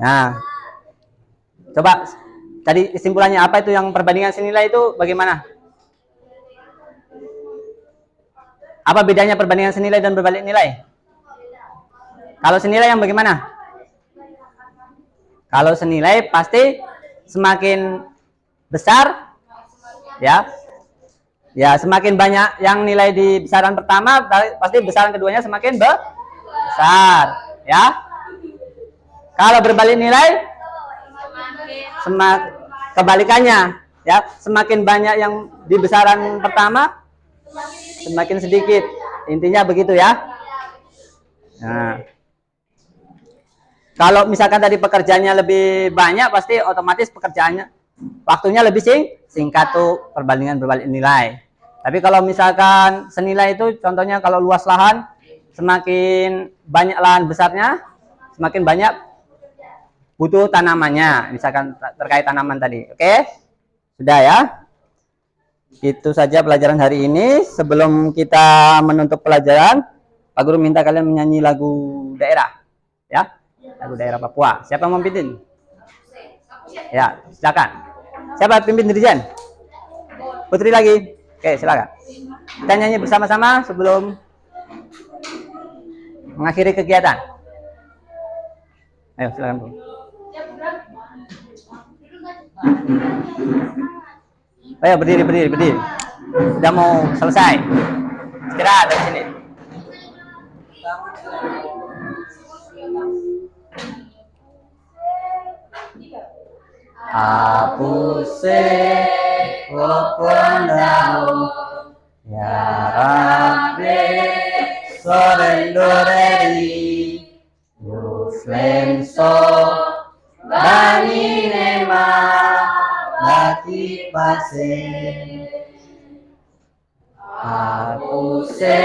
Nah. Coba tadi kesimpulannya apa itu yang perbandingan senilai itu bagaimana? Apa bedanya perbandingan senilai dan berbalik nilai? Kalau senilai yang bagaimana? Kalau senilai pasti semakin besar ya. Ya, semakin banyak yang nilai di besaran pertama pasti besaran keduanya semakin besar ya. Kalau berbalik nilai kebalikannya ya, semakin banyak yang di besaran pertama semakin sedikit, intinya begitu ya. Nah, kalau misalkan tadi pekerjaannya lebih banyak pasti otomatis pekerjaannya waktunya lebih singkat tuh perbandingan berbalik nilai. Tapi kalau misalkan senilai itu contohnya kalau luas lahan semakin banyak lahan besarnya semakin banyak butuh tanamannya, misalkan terkait tanaman tadi. Oke? Sudah ya? Itu saja pelajaran hari ini. Sebelum kita menutup pelajaran, Pak Guru minta kalian menyanyi lagu daerah. Ya? Lagu daerah Papua. Siapa yang memimpin? Ya, silakan. Siapa pimpin dirijen? Putri lagi. Oke, silakan. Kita nyanyi bersama-sama sebelum mengakhiri kegiatan. Ayo, silakan, Bu. Ayo berdiri. Sudah mau selesai. Istirahat dari sini. Apuse opondao ya Rabbe sorendoreri yo flenso bani nema bati pase apuse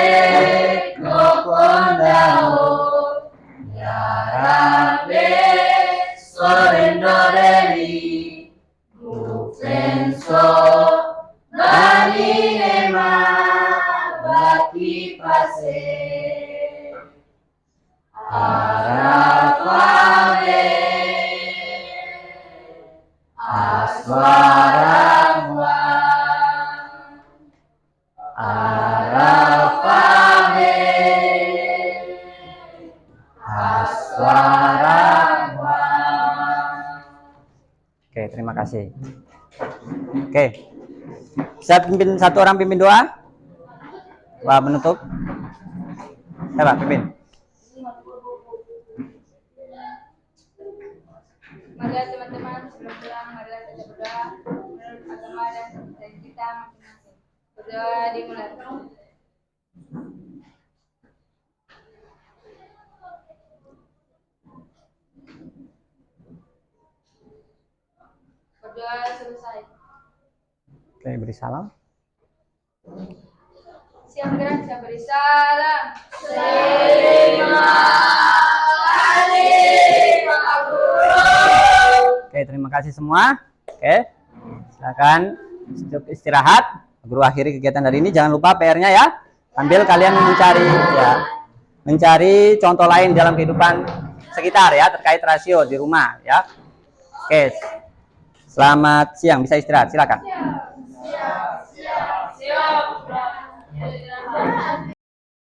opondao ya Rabbe sorendoreri Senso bani nema bati pase arafave aswaragwa arafave kasih. Oke. Bisa pimpin satu orang pimpin doa? Wah, menutup. Siapa pimpin? Marilah teman-teman sebelum pulang, marilah kita berdoa menurut agama dan kepercayaan kita masing-masing. Berdoa dimulai. Berdoa selesai. Oke, beri salam. Siang gerak, saya beri salam. Oke, terima kasih semua. Oke, silakan istirahat. Guru akhiri kegiatan hari ini. Jangan lupa PR-nya ya. Sambil kalian mencari contoh lain dalam kehidupan sekitar ya, terkait rasio di rumah ya. Oke, selamat siang. Bisa istirahat. Silakan. Siap.